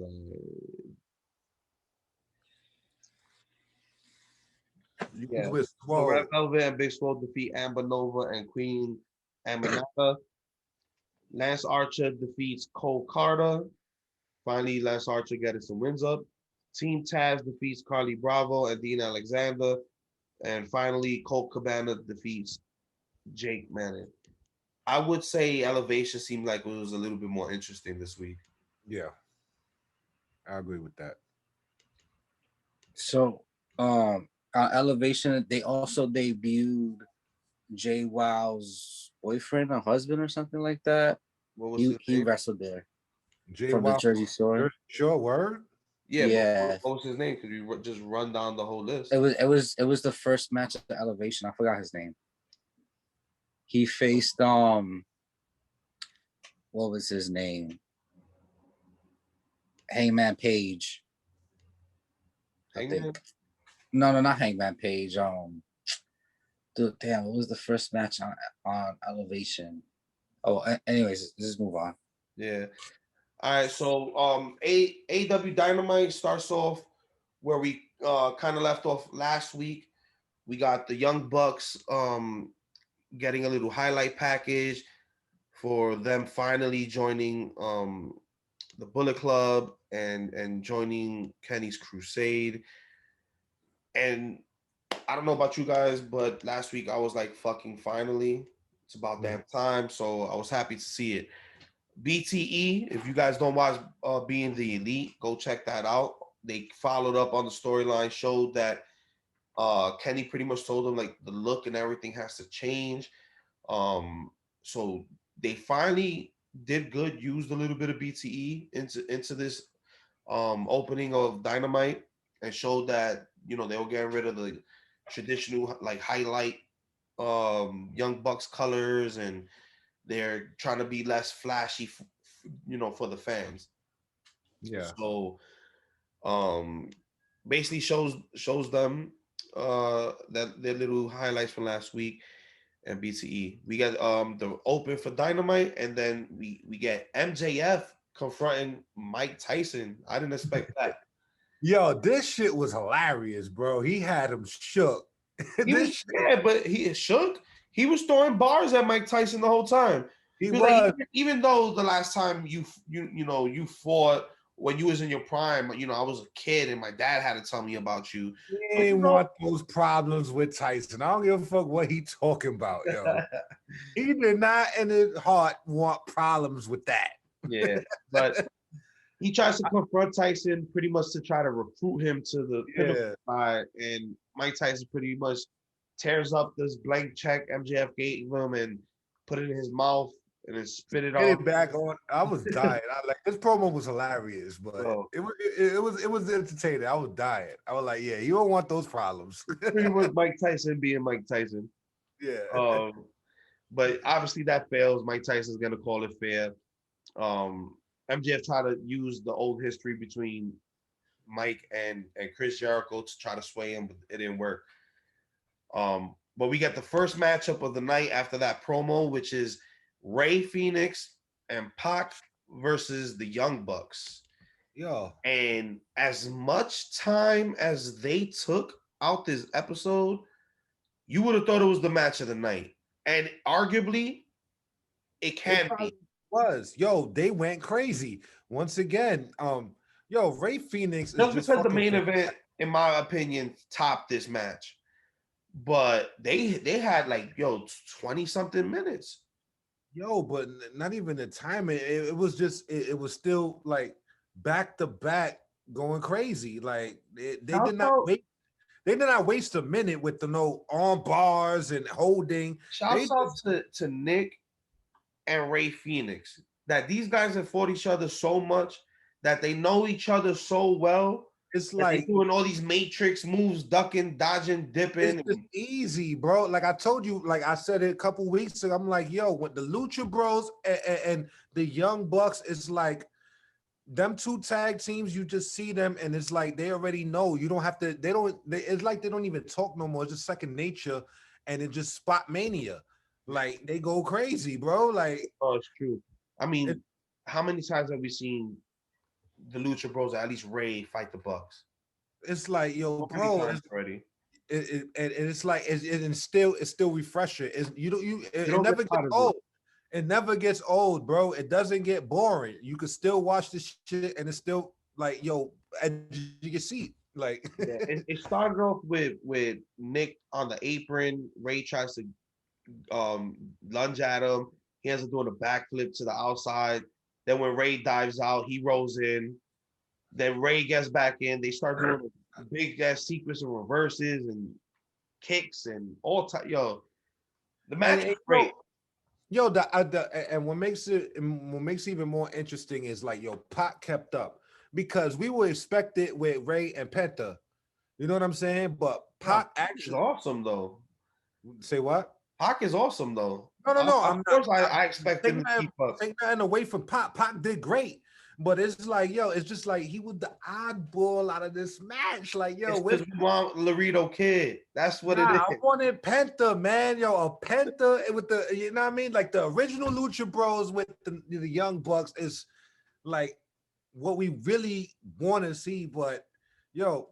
With So Swole. Red Velvet and Big Swole defeat Amber Nova and Queen Aminata. Lance Archer defeats Cole Carter. Finally, Lance Archer getting some wins up. Team Taz defeats Carly Bravo and Dean Alexander. And finally, Colt Cabana defeats Jake Manning. I would say Elevation seemed like it was a little bit more interesting this week. Yeah. I agree with that. So Elevation, they also debuted JWoww's boyfriend or husband or something like that. What was He wrestled there Jay from the Jersey Shore. Sure, word. Yeah. What was his name? Could you just run down the whole list? It was the first match of the Elevation. I forgot his name. He faced what was his name? Hangman Page. Hangman? No, not Hangman Page. Dude, damn, what was the first match on Elevation? Oh, anyways, let's just move on. Yeah. All right. So AEW Dynamite starts off where we kind of left off last week. We got the Young Bucks getting a little highlight package for them finally joining the Bullet Club and joining Kenny's Crusade. And I don't know about you guys, but last week I was like, fucking finally. It's about damn time. So I was happy to see it. BTE, if you guys don't watch Being the Elite, go check that out. They followed up on the storyline, showed that Kenny pretty much told them like the look and everything has to change. So they finally did good, used a little bit of BTE into this opening of Dynamite and showed that, you know, they were getting rid of the traditional like highlight Young Bucks colors, and they're trying to be less flashy, for the fans. Yeah. So basically shows them that their little highlights from last week and BTE. We got the open for Dynamite, and then we get MJF confronting Mike Tyson. I didn't expect that. Yo, this shit was hilarious, bro. He had him shook. But he shook. He was throwing bars at Mike Tyson the whole time. He Because, was. like, even though the last time you fought when you was in your prime, I was a kid and my dad had to tell me about you. He But, ain't want those problems with Tyson. I don't give a fuck what he talking about, yo. He did not in his heart want problems with that. yeah, but he tries to confront Tyson pretty much to try to recruit him to the Pinnacle side, and Mike Tyson pretty much tears up this blank check MJF gave him and put it in his mouth and then spit it Get off. it back on. I was dying. This promo was hilarious, but it was entertaining. I was dying. I was like, yeah, you don't want those problems. Pretty much Mike Tyson being Mike Tyson. Yeah. But obviously that fails. Mike Tyson's gonna call it fair. MJF tried to use the old history between Mike and Chris Jericho to try to sway him, but it didn't work. But we got the first matchup of the night after that promo, which is Rey Fénix and Pac versus the Young Bucks. Yo. And as much time as they took out this episode, you would have thought it was the match of the night. And arguably, it can be. Was. Yo, they went crazy. Once again, Rey Fénix just because the main event, in my opinion, topped this match. But they had 20-something minutes. Yo, but not even the time. It was just it was still like back to back going crazy. Like they did not wait. They did not waste a minute with the no arm bars and holding. Shouts out to Nick and Rey Fénix, that these guys have fought each other so much that they know each other so well. It's like doing all these matrix moves, ducking, dodging, dipping. It's easy, bro. Like I told you, like I said it a couple weeks ago. I'm like, yo, with the Lucha Bros and the Young Bucks, it's like them two tag teams. You just see them, and it's like they already know. You don't have to. It's like they don't even talk no more. It's just second nature, and it just spot mania. Like they go crazy, bro. Like it's true. I mean, how many times have we seen the Lucha Bros, or at least Ray, fight the Bucks? It's like, yo, bro, already. It's like it's still refreshing. It never gets old. It never gets old, bro. It doesn't get boring. You can still watch this shit, and it's still like, yo, you can see like it started off with Nick on the apron. Ray tries to lunge at him. He ends up doing a backflip to the outside. Then when Ray dives out, he rolls in. Then Ray gets back in. They start doing a big ass sequence of reverses and kicks and all type. Yo, the match is great. Yo, and what makes it even more interesting is like, yo, Pac kept up because we were expected with Ray and Penta. You know what I'm saying? But Pac actually is awesome though. Say what? Pac is awesome though. No. Of course, I expect him to keep up. Take nothing away from Pac. Pac did great, but it's like, yo, it's just like he was the oddball out of this match. Like, yo, we want Laredo Kid. That's what it is. I wanted Penta, man. Yo, a Penta with the, you know what I mean? Like the original Lucha Bros with the Young Bucks is like what we really want to see. But yo,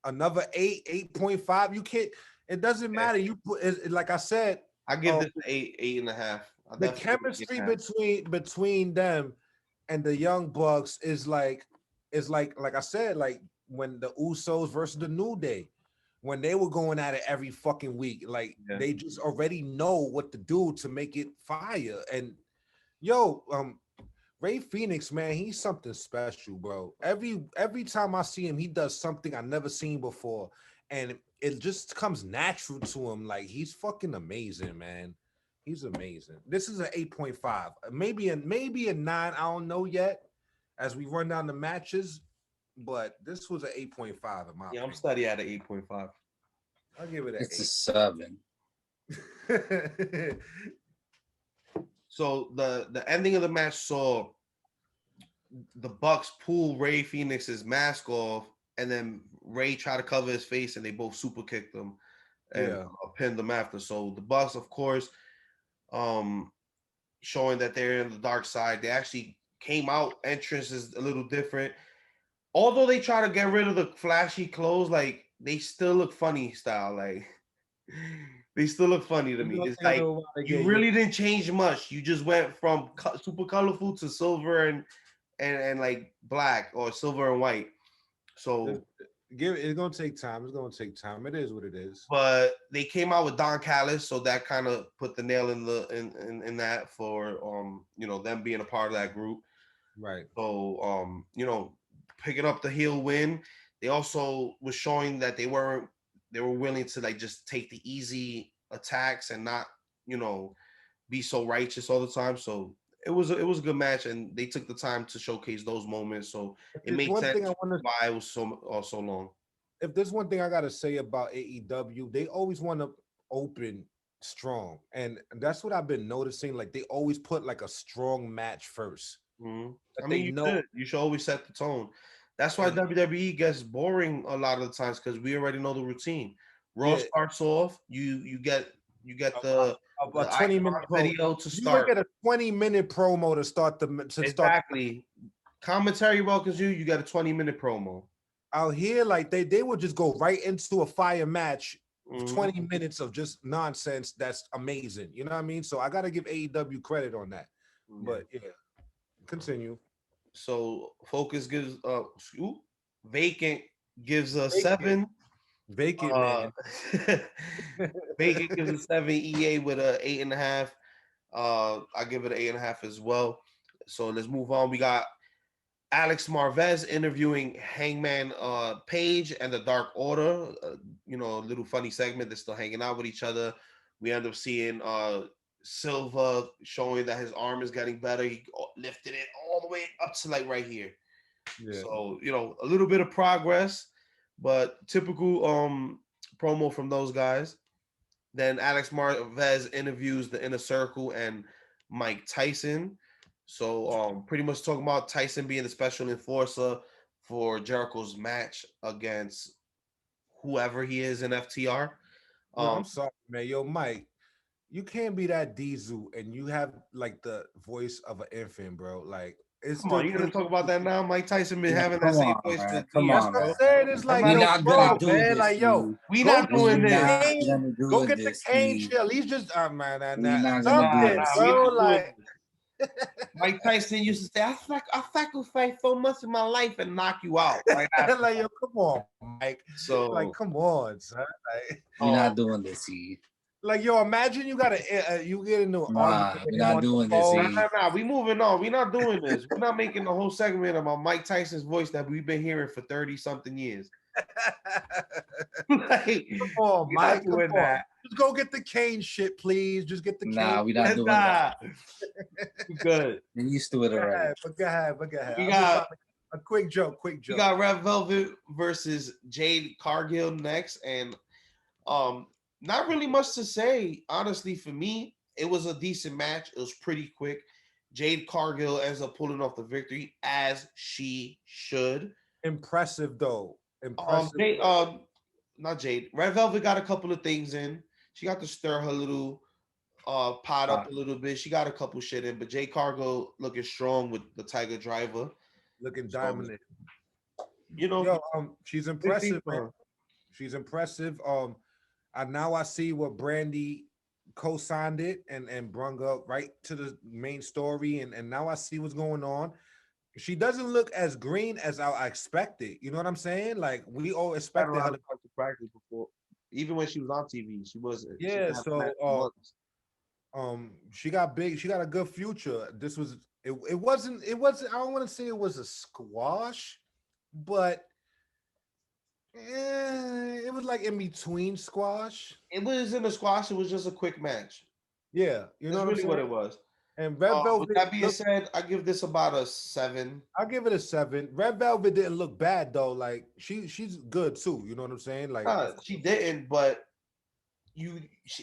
another 8.5. You can't. It doesn't matter. You put it, like I said. I give this an 8.5. The chemistry between them and the Young Bucks is like I said, like when the Usos versus the New Day, when they were going at it every fucking week, like they just already know what to do to make it fire. And yo, Rey Fénix, man, he's something special, bro. Every time I see him, he does something I never seen before, and it just comes natural to him. Like he's fucking amazing, man. He's amazing. This is an 8.5, maybe a 9. I don't know yet as we run down the matches, but this was an 8.5 in my opinion. I'm studying at an 8.5. I'll give it a 7. So the ending of the match saw the Bucks pull Rey Fénix's mask off, and then Ray tried to cover his face, and they both super kicked him and pinned him after. So the Bucks, of course, showing that they're in the dark side. They actually came out. Entrance is a little different. Although they try to get rid of the flashy clothes, like they still look funny style. Like They still look funny to You me. don't It's think I like know why they you gave really didn't change much. You just went from super colorful to silver and like black or silver and white. So, It's gonna take time. It's gonna take time. It is what it is. but they came out with Don Callis, so that kind of put the nail in the in that for them being a part of that group. Right. So picking up the heel win. They also was showing that they were willing to like just take the easy attacks and not be so righteous all the time. So it was a good match, and they took the time to showcase those moments. So it There's makes one sense thing I want to. why it was so long. If there's one thing I gotta say about AEW, they always want to open strong, and that's what I've been noticing. Like they always put like a strong match first. Mhm. That I they mean, know. you should always set the tone. That's why And WWE gets boring a lot of the times because we already know the routine. Raw yeah, starts off, you get a the 20-minute icon promo. video to You would start. get a 20-minute promo to start Exactly. Commentary welcomes you. You got a 20-minute promo. out here. Like they would just go right into a fire match. Mhm. 20 minutes of just nonsense. That's amazing. You know what I mean? So I gotta give AEW credit on that. But yeah, continue. So Focus gives Vacant gives a Vacant, 7. vacant Uh, man. Vacant gives a 7. EA with a 8.5. I give it an 8.5 as well. So let's move on. We got Alex Marvez interviewing Hangman Page and the Dark Order. A little funny segment. They're still hanging out with each other. We end up seeing Silva showing that his arm is getting better. He lifted it all the way up to like right here. Yeah. So, a little bit of progress, but typical promo from those guys. Then Alex Marvez interviews the Inner Circle and Mike Tyson. So pretty much talking about Tyson being the special enforcer for Jericho's match against whoever he is in FTR. No, I'm sorry, man. Yo, Mike, you can't be that Diesel and you have like the voice of an infant, bro. Like it's Come still on, you're gonna crazy. talk about that now? Mike Tyson been Yeah, having that come same on, voice for man. Come years, That's on, what I'm bro. man. saying. It's I'm like, We're not yo, not bro, gonna do man. this, Like, yo, Steve. we go not get the doing We're this. not cane. gonna Go do get the this, cane Steve. shit. At least just, We're not gonna do something, this. We bro. not doing Like, this. Mike Tyson used to say, I sacrificed so much of my life and knock you out right after. like, yo, come on, Mike. Like, So, come on, son. Like, We're not doing this, Steve. like, yo, imagine you you get into an argument Nah, with we're him not on the doing this, phone. Steve. we moving on. We not doing this. We're not making the whole segment about Mike Tyson's voice that we've been hearing for 30 something years. Like, Come on, we're not Mike. Come doing on. that. Just go get the cane shit, please. Just get the cane. Nah, we're not doing that. Good. We're used to it Go already. ahead, but go ahead, but go ahead. We I'm just got- about a quick joke, quick We joke. got Red Velvet versus Jade Cargill next, and not really much to say. Honestly, for me, it was a decent match. It was pretty quick. Jade Cargill ends up pulling off the victory as she should. Impressive though. Impressive. Not Jade. Red Velvet got a couple of things in. She got to stir her little pot up a little bit. She got a couple shit in, but Jade Cargill looking strong with the Tiger Driver. Looking dominant. Yo, She's impressive, man. She's impressive. I see what Brandy co-signed it and brung up right to the main story, and now I see what's going on. She doesn't look as green as I expected. You know what I'm saying? Like we all expected her to practice before. Even when she was on TV, she wasn't. Yeah, so she got big, she got a good future. This was it wasn't I don't want to say it was a squash, but it was like in between squash. It wasn't a squash, it was just a quick match. Yeah, you know That's really what it was. And Red Velvet. With that being said, I give this about a 7. I'll give it a 7. Red Velvet didn't look bad though. Like she's good too. You know what I'm saying? Like she didn't, but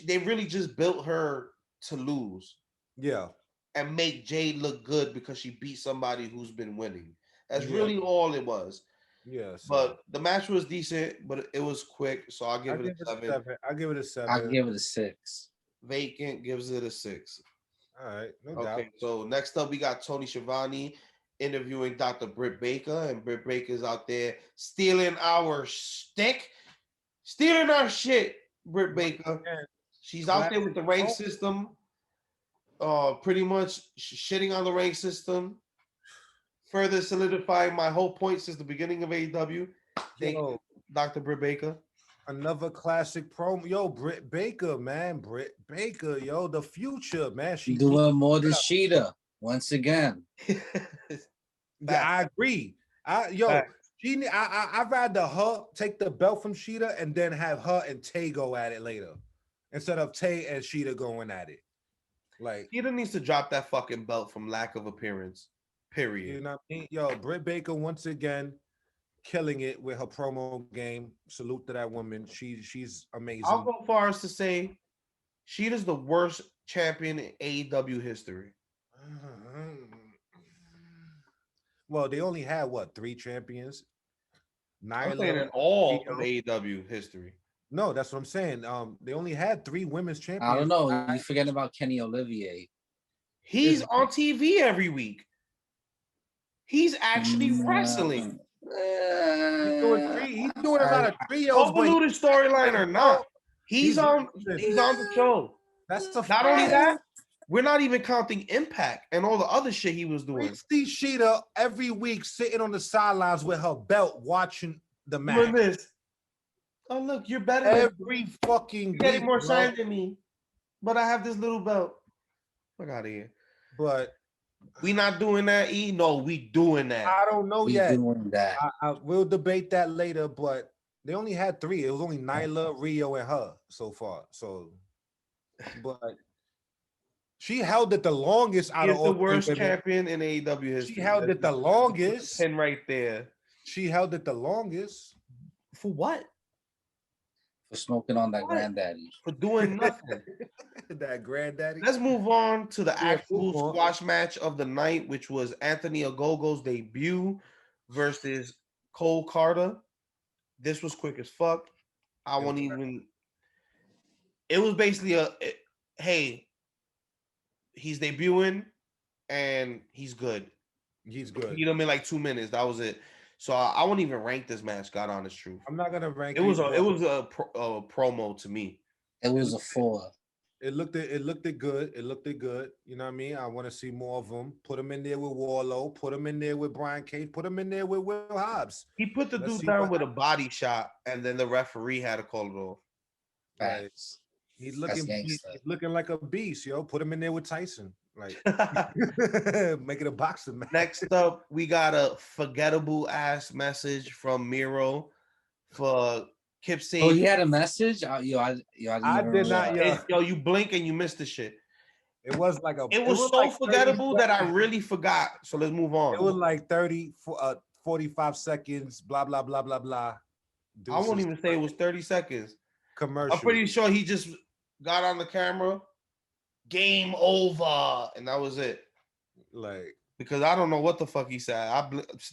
they really just built her to lose. Yeah. And make Jade look good because she beat somebody who's been winning. That's really all it was. Yeah. But the match was decent, but it was quick, so I'll give it a 7. I'll give it a 7. I'll give it a 6. Vacant gives it a 6. All right, no doubt. Okay, so next up we got Tony Schiavone interviewing Dr. Britt Baker, and Britt Baker's out there stealing our shtick, stealing our shit. Britt Baker, She's out there with the rank system, pretty much shitting on the rank system, further solidifying my whole point since the beginning of AEW. Thank you, Dr. Britt Baker. Another classic promo. Yo, Britt Baker, man. Britt Baker, yo, the future, man. She doing more than Sheeta once again. Yeah, I agree. I'd rather her take the belt from Sheeta and then have her and Tay go at it later, instead of Tay and Sheeta going at it. Like, Sheeta needs to drop that fucking belt from lack of appearance. Period. You know what I mean? Yo, Britt Baker once again killing it with her promo game. Salute to that woman. She's amazing. I'll go far as to say Sheeta's the worst champion in AEW history. Well, they only had what, 3 champions? I'm saying in all of AEW history. No, that's what I'm saying. They only had 3 women's champions. I don't know. You forgetting about Kenny Olivier? He's on TV every week. He's actually wrestling. He's doing a lot of trios. Convoluted storyline or not, he's on the show. That's the not only that. We're not even counting Impact and all the other shit he was doing. We see Sheeta every week sitting on the sidelines with her belt watching the match. This. Oh, look, you're better every fucking week. You're getting more shine than me, but I have this little belt. Fuck out of here. But we not doing that, E? No, we doing that. I don't know yet. Doing that. I will debate that later, but they only had 3. It was only Nyla, Rio, and her so far. So, but she held it the longest out of all. The worst champion in AEW history. She held it the longest. And right there. She held it the longest. For what? For smoking on that granddaddy. For doing nothing. That granddaddy. Let's move on to the actual squash match of the night, which was Anthony Ogogo's debut versus Cole Carter. This was quick as fuck. I won't even. It was basically hey, he's debuting and he's good. He's good. Beat him in like 2 minutes. That was it. So I won't even rank this match. God honest truth. I'm not gonna rank. It was a promo to me. It was a 4. It looked good. It looked good. You know what I mean? I want to see more of them. Put him in there with Warlow. Put him in there with Brian Cage. Put him in there with Will Hobbs. He put the dude down with a body shot, and then the referee had to call it off. Right. He's looking like a beast, yo. Put him in there with Tyson. Like, make it a boxing match. Next up, we got a forgettable ass message from Miro for Kip Sage. Oh, he had a message? I did not. Yo, you blink and you missed the shit. It was like It was so like forgettable that I really forgot. So let's move on. It was like 45 seconds, blah, blah, blah, blah, blah. I won't even say it was 30 seconds. Commercial. I'm pretty sure he just got on the camera, game over, and that was it. Like, because I don't know what the fuck he said.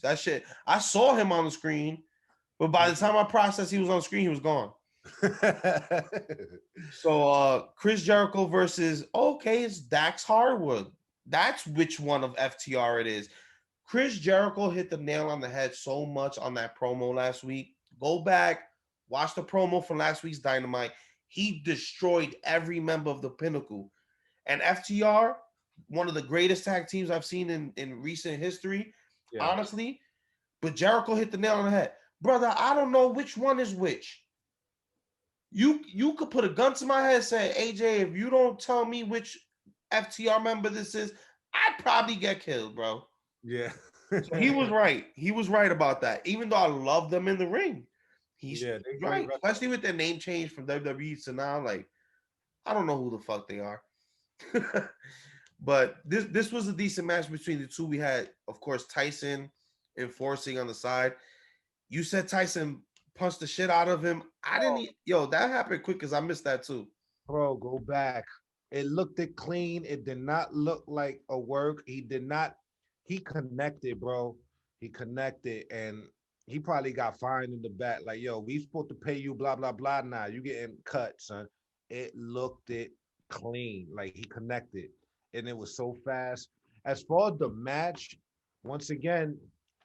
That shit. I saw him on the screen, but by the time I processed he was on the screen, he was gone. So Chris Jericho versus it's Dax Harwood. That's which one of FTR it is. Chris Jericho hit the nail on the head so much on that promo last week. Go back, watch the promo from last week's Dynamite. He destroyed every member of the Pinnacle. And FTR, one of the greatest tag teams I've seen in recent history, honestly. But Jericho hit the nail on the head. Brother, I don't know which one is which. You could put a gun to my head and say, AJ, if you don't tell me which FTR member this is, I'd probably get killed, bro. Yeah. So he was right. He was right about that. Even though I love them in the ring. He's right. Especially with their name change from WWE to now. Like, I don't know who the fuck they are. But this was a decent match between the two. We had, of course, Tyson enforcing on the side. You said Tyson punched the shit out of him. I didn't. That happened quick because I missed that too. Bro, go back. It looked clean. It did not look like a work. He connected, bro. He connected, and he probably got fined in the back. Like, yo, we supposed to pay you, blah, blah, blah. Nah, you getting cut, son. It looked clean. Like, he connected, and it was so fast. As far as the match, once again,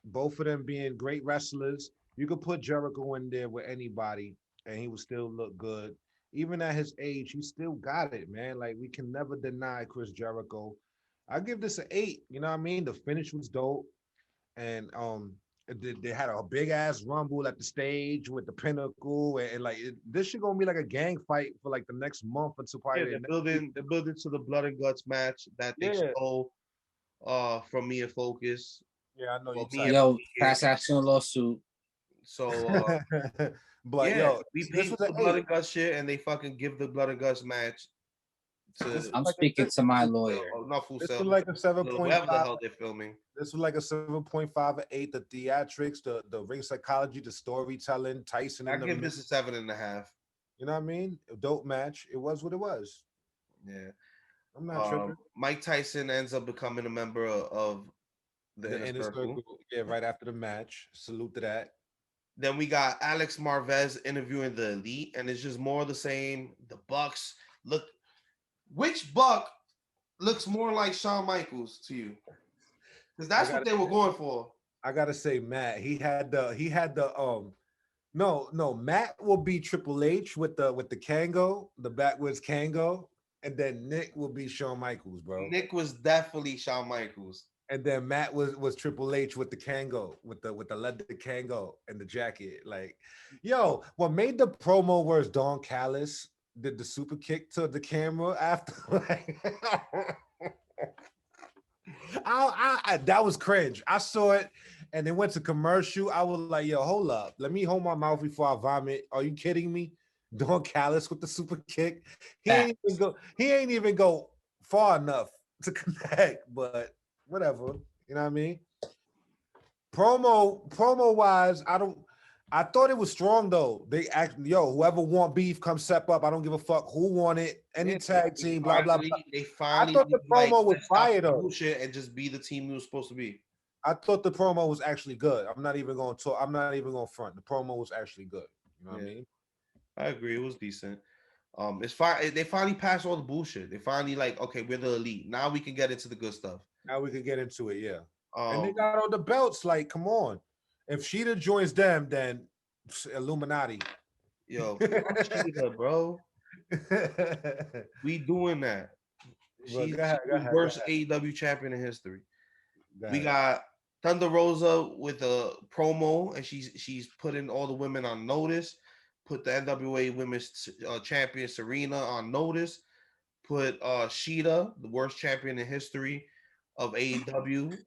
both of them being great wrestlers, you could put Jericho in there with anybody, and he would still look good. even at his age, he still got it, man. Like we can never deny Chris Jericho. I give this an 8. You know what I mean? The finish was dope, and they had a big ass rumble at the stage with the Pinnacle, and like this shit gonna be like a gang fight for like the next month until probably Yeah, the they're next week. building to the blood and guts match that they Yeah, stole from me and Focus. yeah, I know you Well, me tight. and Yo, yeah. class action lawsuit. So But yeah, yo, we this paid was for an the blood 8. and guts shit, and they fucking give the blood and guts match to This was I'm like speaking to my lawyer. not Full this Sail, was like a whatever the 7.5. hell they're filming. This was like a 7.5 or 8. The theatrics, the ring psychology, the storytelling, Tyson I in the give mix. this a 7.5. You know what I mean? A dope match. It was what it was. Yeah. I'm not tripping. Mike Tyson ends up becoming a member of the The Inner inner Circle. circle, yeah, right after the match. Salute to that. Then we got Alex Marvez interviewing the Elite, and it's just more of the same. The Bucks look. Which Buck looks more like Shawn Michaels to you? Because that's what they were going for. I gotta say, Matt. He had the no, Matt will be Triple H with the Kango, the backwards Kango, and then Nick will be Shawn Michaels, bro. Nick was definitely Shawn Michaels. And then Matt was Triple H with the Kango, with the leather Kango and the jacket. Like, yo, what made the promo worse? Don Callis did the super kick to the camera after. Like, that was cringe. I saw it, and it went to commercial. I was like, yo, hold up, let me hold my mouth before I vomit. Are you kidding me? Don Callis with the super kick. He ain't even go far enough to connect, but whatever. You know what I mean? Promo wise, I thought it was strong though. They whoever want beef, come step up. I don't give a fuck who want it. Any tag team, blah blah blah. They finally. I thought the promo was fire though. Bullshit and just be the team we were supposed to be. I thought the promo was actually good. I'm not even going to talk. I'm not even going to front. The promo was actually good. You know what I mean? I agree. It was decent. It's fine. They finally passed all the bullshit. They finally like, okay, we're the Elite. Now we can get into the good stuff. Now we can get into it. Yeah. And they got all the belts. Like, come on. If Sheeta joins them, then Illuminati. Yo, Sheeta, bro. We doing that. She's the worst AEW champion in history. We got Thunder Rosa with a promo, and she's putting all the women on notice. Put the NWA Women's Champion Serena on notice. Put Sheeta, the worst champion in history of AEW.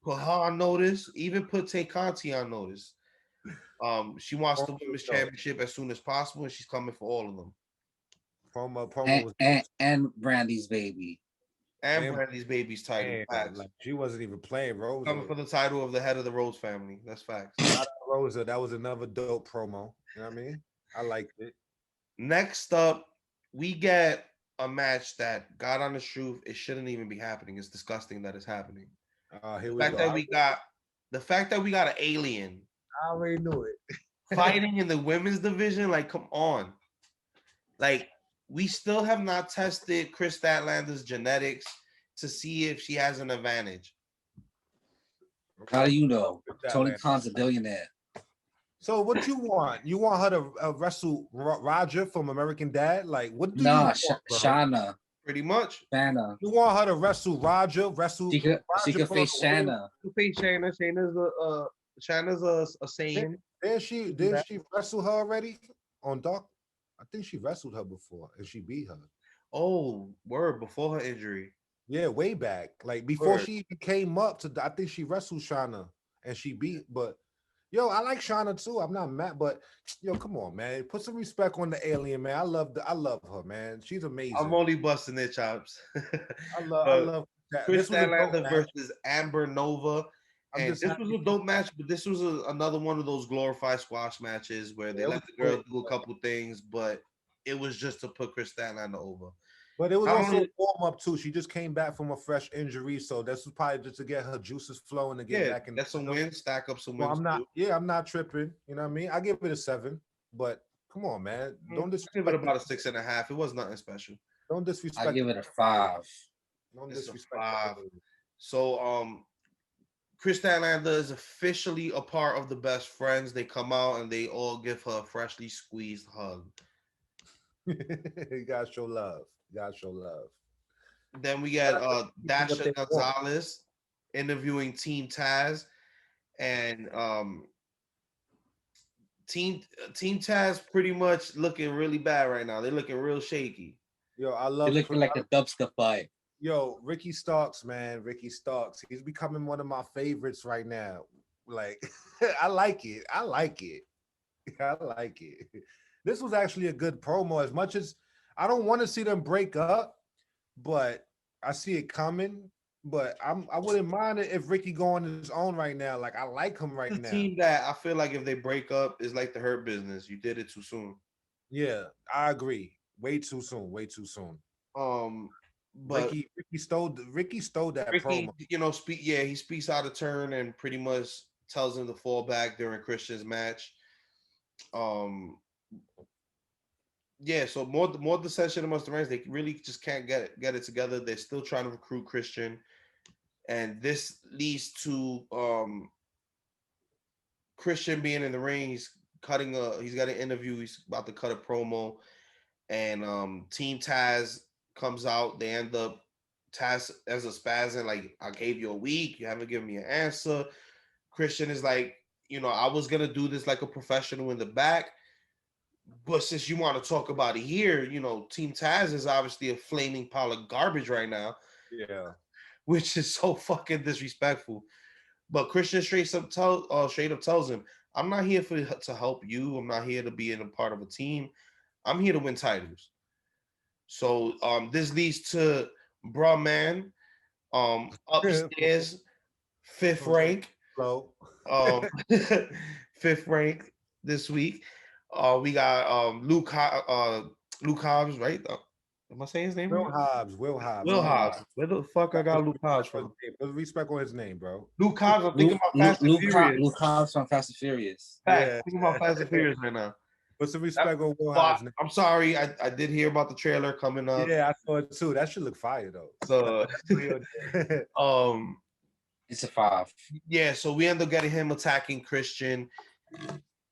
Put her on notice. Even put Tay Conti on notice. She wants the Women's Championship as soon as possible, and she's coming for all of them. Promo and Brandy's baby. And Brandy's baby's title. Like, she wasn't even playing Rosa. Coming for the title of the head of the Rhodes family. That's facts. Rosa, that was another dope promo. You know what I mean? I liked it. Next up, we get a match that, God honest truth, it shouldn't even be happening. It's disgusting that it's happening. The fact that we got an alien. I already knew it. Fighting in the women's division, like, come on. Like, we still have not tested Chris Statlander's genetics to see if she has an advantage. How do you know? Tony Khan's a billionaire. So what you want? You want her to wrestle Roger from American Dad? Like, what do you Nah, want, Shana. Pretty much. Shana. You want her to wrestle Roger? She could face Shana. She could face Shana. Shana's a Saiyan. Did she wrestle her already on Dark? I think she wrestled her before, and she beat her. Oh, word! Before her injury. Yeah, way back, like before she even came up to. I think she wrestled Shana, and she beat. But yo, I like Shana too. I'm not mad, but yo, come on, man, put some respect on the alien, man. I love her, man. She's amazing. I'm only busting their chops. I love that. Chris Statlander versus Amber Nova. And this was a dope match, but this was another one of those glorified squash matches where they let the girl do a couple things, but it was just to put Chris Statlander over. But it was also a warm up too. She just came back from a fresh injury, so this was probably just to get her juices flowing to get back in. That's some wins, stack up some wins. I'm not tripping. You know what I mean? I give it a 7, but come on, man, don't disrespect. Give it about a 6.5. It was nothing special. Don't disrespect. I give it a 5. Don't disrespect. 5. So Chris Statlander is officially a part of the best friends. They come out and they all give her a freshly squeezed hug. You gotta show love. You gotta show love. Then we got What Dasha they want. Gonzalez interviewing Team Taz, and Team Taz pretty much looking really bad right now. They're looking real shaky. Yo, I You're love. looking like a dubstep vibe. Yo, Ricky Starks, man. Ricky Starks. He's becoming one of my favorites right now. Like, I like it. I like it. I like it. This was actually a good promo. As much as I don't want to see them break up, but I see it coming. But I wouldn't mind it if Ricky go on his own right now. Like, I like him right The now. team that I feel like if they break up is like the Hurt Business. You did it too soon. Yeah, I agree. Way too soon. Way too soon. But Ricky stole that promo. Ricky, he speaks out of turn and pretty much tells him to fall back during Christian's match. Um, yeah, so more dissension amongst the ranks. They really just can't get it together. They're still trying to recruit Christian, and this leads to Christian being in the ring. He's got an interview. He's about to cut a promo, and Team Taz comes out. They end up Taz as a spazzing, like, I gave you a week, you haven't given me an answer. Christian is like, I was gonna do this like a professional in the back, but since you want to talk about it here, Team Taz is obviously a flaming pile of garbage right now. Yeah. Which is so fucking disrespectful. But Christian straight up tells him, I'm not here to help you. I'm not here to be in a part of a team. I'm here to win titles. So this leads to Bruh Man upstairs, fifth rank. Hello. Fifth rank this week. We got Luke Hobbs, right? Am I saying his name? Will Hobbs. Will Hobbs. Will Hobbs. Where the fuck I got Luke Hobbs from? Put respect on his name, bro. Luke Hobbs. I'm thinking about Fast and Furious. Luke Hobbs from Fast and Furious. Yeah. Thinking about Fast and Furious right now. Put some respect on Will Hobbs' name. I'm sorry. I did hear about the trailer coming up. Yeah, I saw it too. That should look fire though. So, it's a 5. Yeah, so we end up getting him attacking Christian,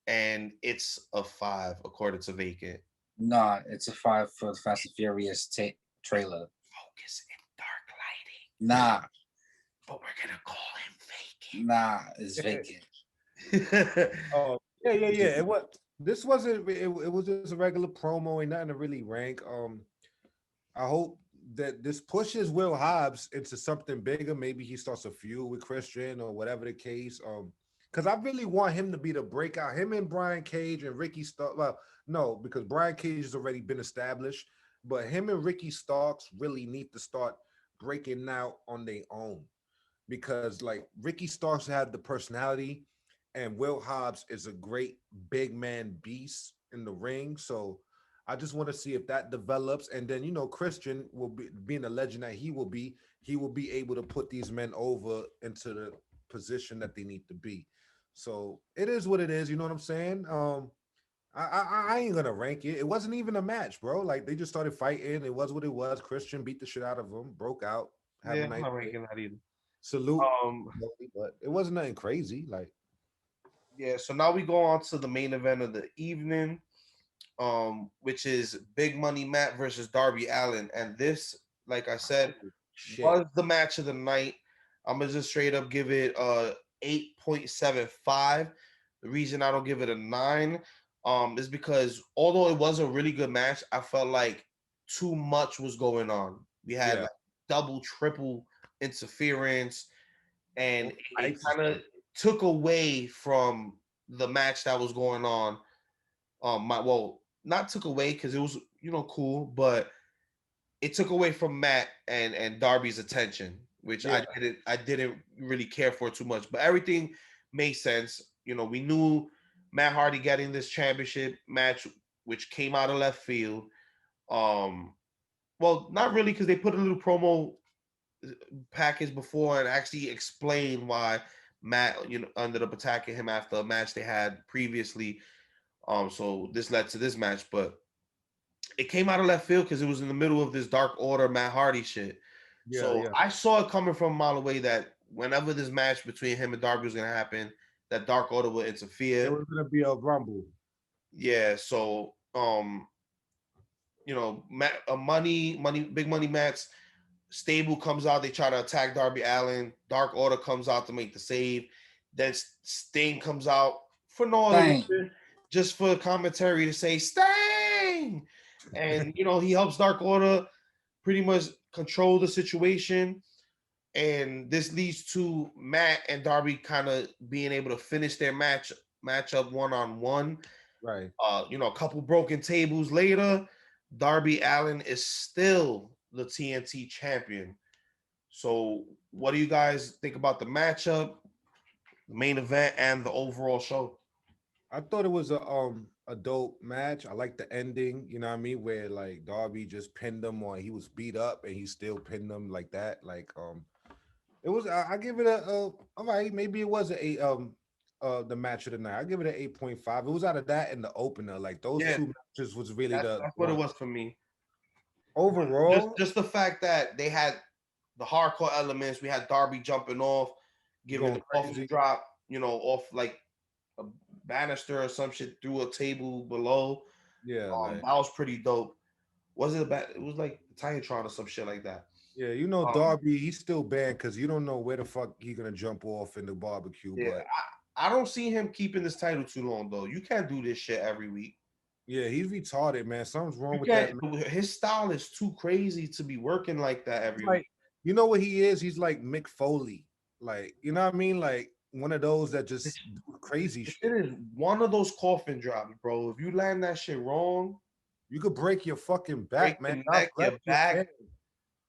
and it's a 5 according to Vacant. Nah, it's a 5 for the Fast and Furious trailer. Focus in dark lighting. Nah. But we're gonna call him Vacant. Nah, it's Vacant. Oh, yeah. It was just a regular promo, ain't nothing to really rank. I hope that this pushes Will Hobbs into something bigger. Maybe he starts a feud with Christian or whatever the case. Because I really want him to be the breakout. Him and Brian Cage and Ricky Starks. Well, no, because Brian Cage has already been established. But him and Ricky Starks really need to start breaking out on their own. Because like Ricky Starks had the personality, and Will Hobbs is a great big man beast in the ring. So I just want to see if that develops. And then, Christian will be, being a legend that he will be able to put these men over into the position that they need to be. So it is what it is. You know what I'm saying? I ain't gonna rank it. It wasn't even a match, bro. Like they just started fighting. It was what it was. Christian beat the shit out of him, broke out. I'm not ranking that either. Salute. But it wasn't nothing crazy. Like, yeah, so now we go on to the main event of the evening, which is Big Money Matt versus Darby Allin. And this, like I said, was the match of the night. I'm gonna just straight up give it 8.75. The reason I don't give it a 9 is because although it was a really good match, I felt like too much was going on. We had like double, triple interference, and it kind of took away from the match that was going on. Not took away because it was cool, but it took away from Matt and Darby's attention, which I didn't really care for too much. But everything made sense. We knew Matt Hardy getting this championship match, which came out of left field. Well, not really, because they put a little promo package before and actually explained why Matt, ended up attacking him after a match they had previously. So this led to this match, but it came out of left field because it was in the middle of this Dark Order Matt Hardy shit. I saw it coming from a mile away that whenever this match between him and Darby was gonna happen, that Dark Order would interfere. It was gonna be a rumble. Yeah, so you know, big money Matt's stable comes out. They try to attack Darby Allin. Dark Order comes out to make the save. Then Sting comes out for no other reason, just for commentary to say Sting, and you know he helps Dark Order pretty much control the situation. And this leads to Matt and Darby kind of being able to finish their matchup one-on-one. Right. You know, a couple broken tables later, Darby Allin is still the TNT champion. So, what do you guys think about the matchup, the main event, and the overall show? I thought it was a dope match. I like the ending, you know what I mean, where like Darby just pinned him or he was beat up and he still pinned him like that. Like it was I give it a all right, maybe it was the match of the night. I give it an 8.5. It was out of that and the opener. Like those Yeah, two matches was really that's what it was for me. Overall. Just the fact that they had the hardcore elements. We had Darby jumping off, giving the coffee drop, you know, off like a banister or some shit through a table below. Yeah, that was pretty dope. Was it it was like Titantron or some shit like that. Yeah, you know, Darby, he's still banned because you don't know where the fuck he's gonna jump off in the barbecue. Yeah, but I don't see him keeping this title too long though. You can't do this shit every week. Yeah, he's retarded, man. Something's wrong with that. that. His style is too crazy to be working like that every week. You know what he is? He's like Mick Foley. Like, you know what I mean? Like one of those that just do crazy shit. It is one of those coffin drops, bro. If you land that shit wrong, you could break your fucking back, man. Your back.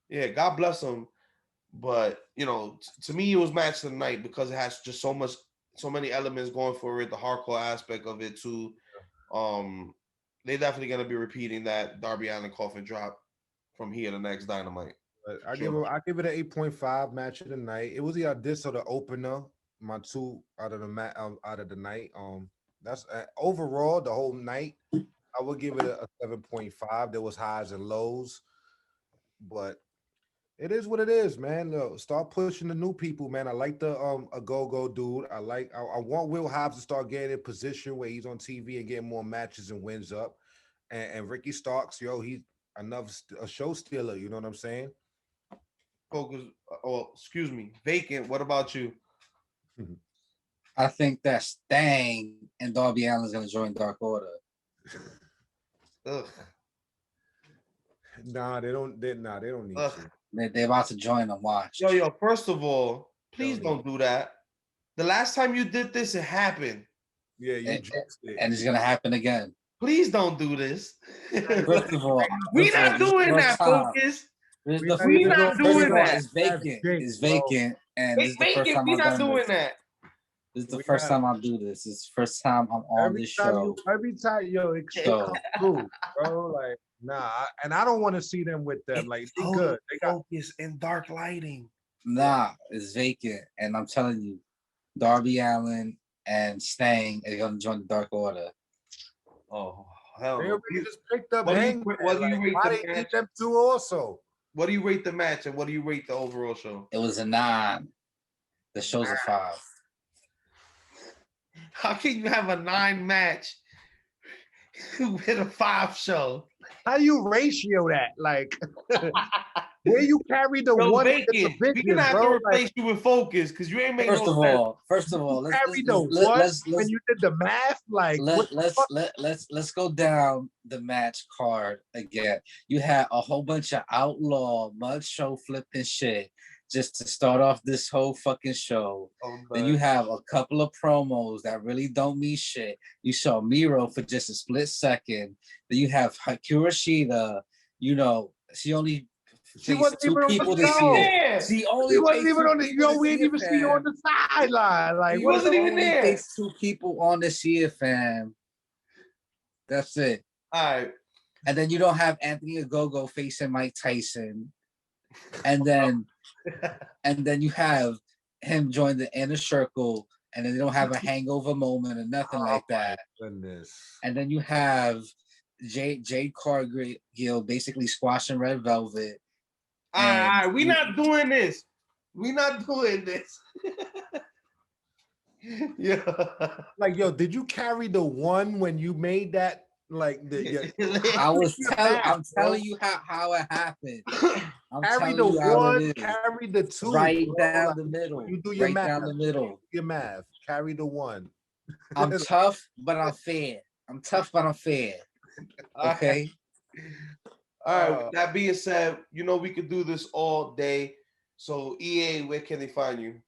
Yeah, God bless him. But you know, to me, it was match of the night because it has just so many elements going for it. The hardcore aspect of it too. They're definitely gonna be repeating that Darby Allin coffin drop from here to next Dynamite. But I give it an 8.5 match of the night. It was this or the opener. My two out of the night. That's overall the whole night. I would give it a 7.5. There was highs and lows, but it is what it is, man. Look, start pushing the new people, man. I like the a go dude. I want Will Hobbs to start getting in position where he's on TV and getting more matches and wins up. And Ricky Starks, he's a show stealer. You know what I'm saying? Focus. Oh, excuse me, Vacant. What about you? I think that Sting and Darby Allin's gonna join Dark Order. Ugh. Nah, they don't need to. They're about to join them. Watch. Yo, first of all, please don't do that. The last time you did this, it happened. Yeah, you jinxed it. And it's gonna happen again. Please don't do this. First of all, we're not doing that, Focus. We're not doing that. It's vacant. It's vacant. And this is the first time we're not doing this. that. This is the first time I do this. This is the first time I'm on this show. Every time, it comes through, bro. Like, nah, and I don't want to see them with them. Like, they good. They got Focus in dark lighting. Nah, it's vacant. And I'm telling you, Darby Allin and Sting are going to join the Dark Order. Oh, hell they no. already just picked up Hangman. What do you rate the match? Them two also. What do you rate the match and what do you rate the overall show? It was a 9. The show's a 5. How can you have a 9 match with a 5 show? How do you ratio that? Like, where you carry the one? We're gonna have to replace you with Focus because you ain't making First of all, let's when you did the math. Like, let's go down the match card again. You had a whole bunch of outlaw mud show flipping shit just to start off this whole fucking show. Then you have a couple of promos that really don't mean shit. You saw Miro for just a split second. Then you have Hikaru Shida. She only faced 2 people this year. She wasn't even on the. We didn't even see her on the sideline. Like, he wasn't even there. Faced 2 people on this year, fam. That's it. All right. And then you don't have Anthony Ogogo facing Mike Tyson, and then you have him join the Inner Circle, and then they don't have a hangover moment or nothing like that. Goodness. And then you have Jade Cargill basically squashing Red Velvet. All right, we're not doing this. We're not doing this. Yeah. Like, did you carry the one when you made that? Like I'm telling you how it happened. I'm carry telling the you how it one, is. carry the two. Right bro. down Like, the middle. you do your right math. down the middle. Your math. Carry the one. I'm tough, but I'm fair. I'm tough, but I'm fair. Okay. All right. With that being said, you know we could do this all day. So EA, where can they find you?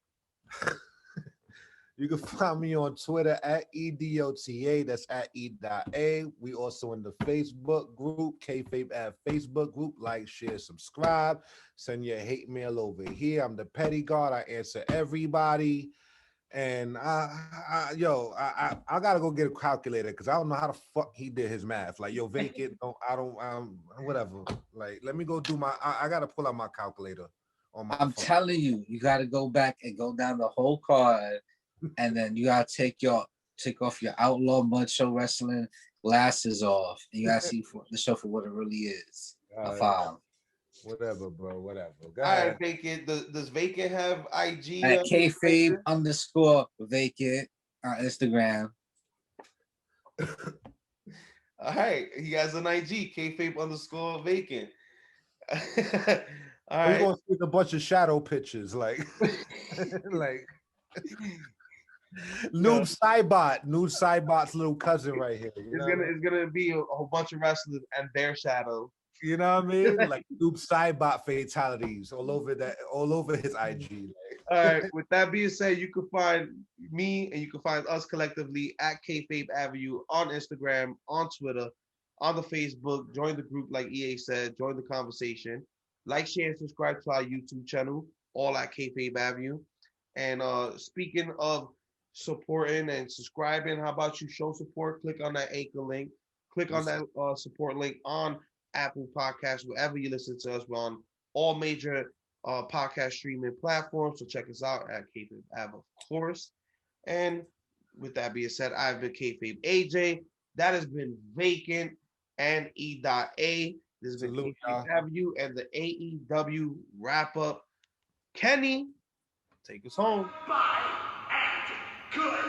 You can find me on Twitter at EDOTA. That's at E.A. We also in the Facebook group, Kayfabe at Facebook group. Like, share, subscribe. Send your hate mail over here. I'm the petty guard. I answer everybody. And I gotta go get a calculator because I don't know how the fuck he did his math. Like, yo, vacant. Whatever. Like, let me go do my. I gotta pull out my calculator on my. I'm telling you, you gotta go back and go down the whole card, and then you gotta take off your Outlaw Mud Show Wrestling glasses off, and you gotta see the show for what it really is. A 5. Whatever, bro. Whatever. Go All ahead. right, Vacant. Does Vacant have IG? At Kayfabe_vacant on Instagram. All right, he has an IG, Kayfabe_vacant. All We're right. gonna see a bunch of shadow pictures, like, like Noob Cybot's little cousin right here. It's gonna be a whole bunch of wrestlers and their shadow. You know what I mean? Like Noob Cybot fatalities all over his IG. All right. With that being said, you can find me and you can find us collectively at Kayfabe Avenue on Instagram, on Twitter, on the Facebook. Join the group, like EA said. Join the conversation. Like, share, and subscribe to our YouTube channel, all at Kayfabe Avenue. And speaking of supporting and subscribing, how about you show support? Click on that Anchor link. Click on that support link on Apple Podcasts, wherever you listen to us. We're on all major podcast streaming platforms. So check us out at Kayfabe Ave, of course. And with that being said, I've been Kayfabe AJ. That has been Vacant and E.A. This has been Kayfabe Avenue and the AEW Wrap Up. Kenny, take us home. Bye and good.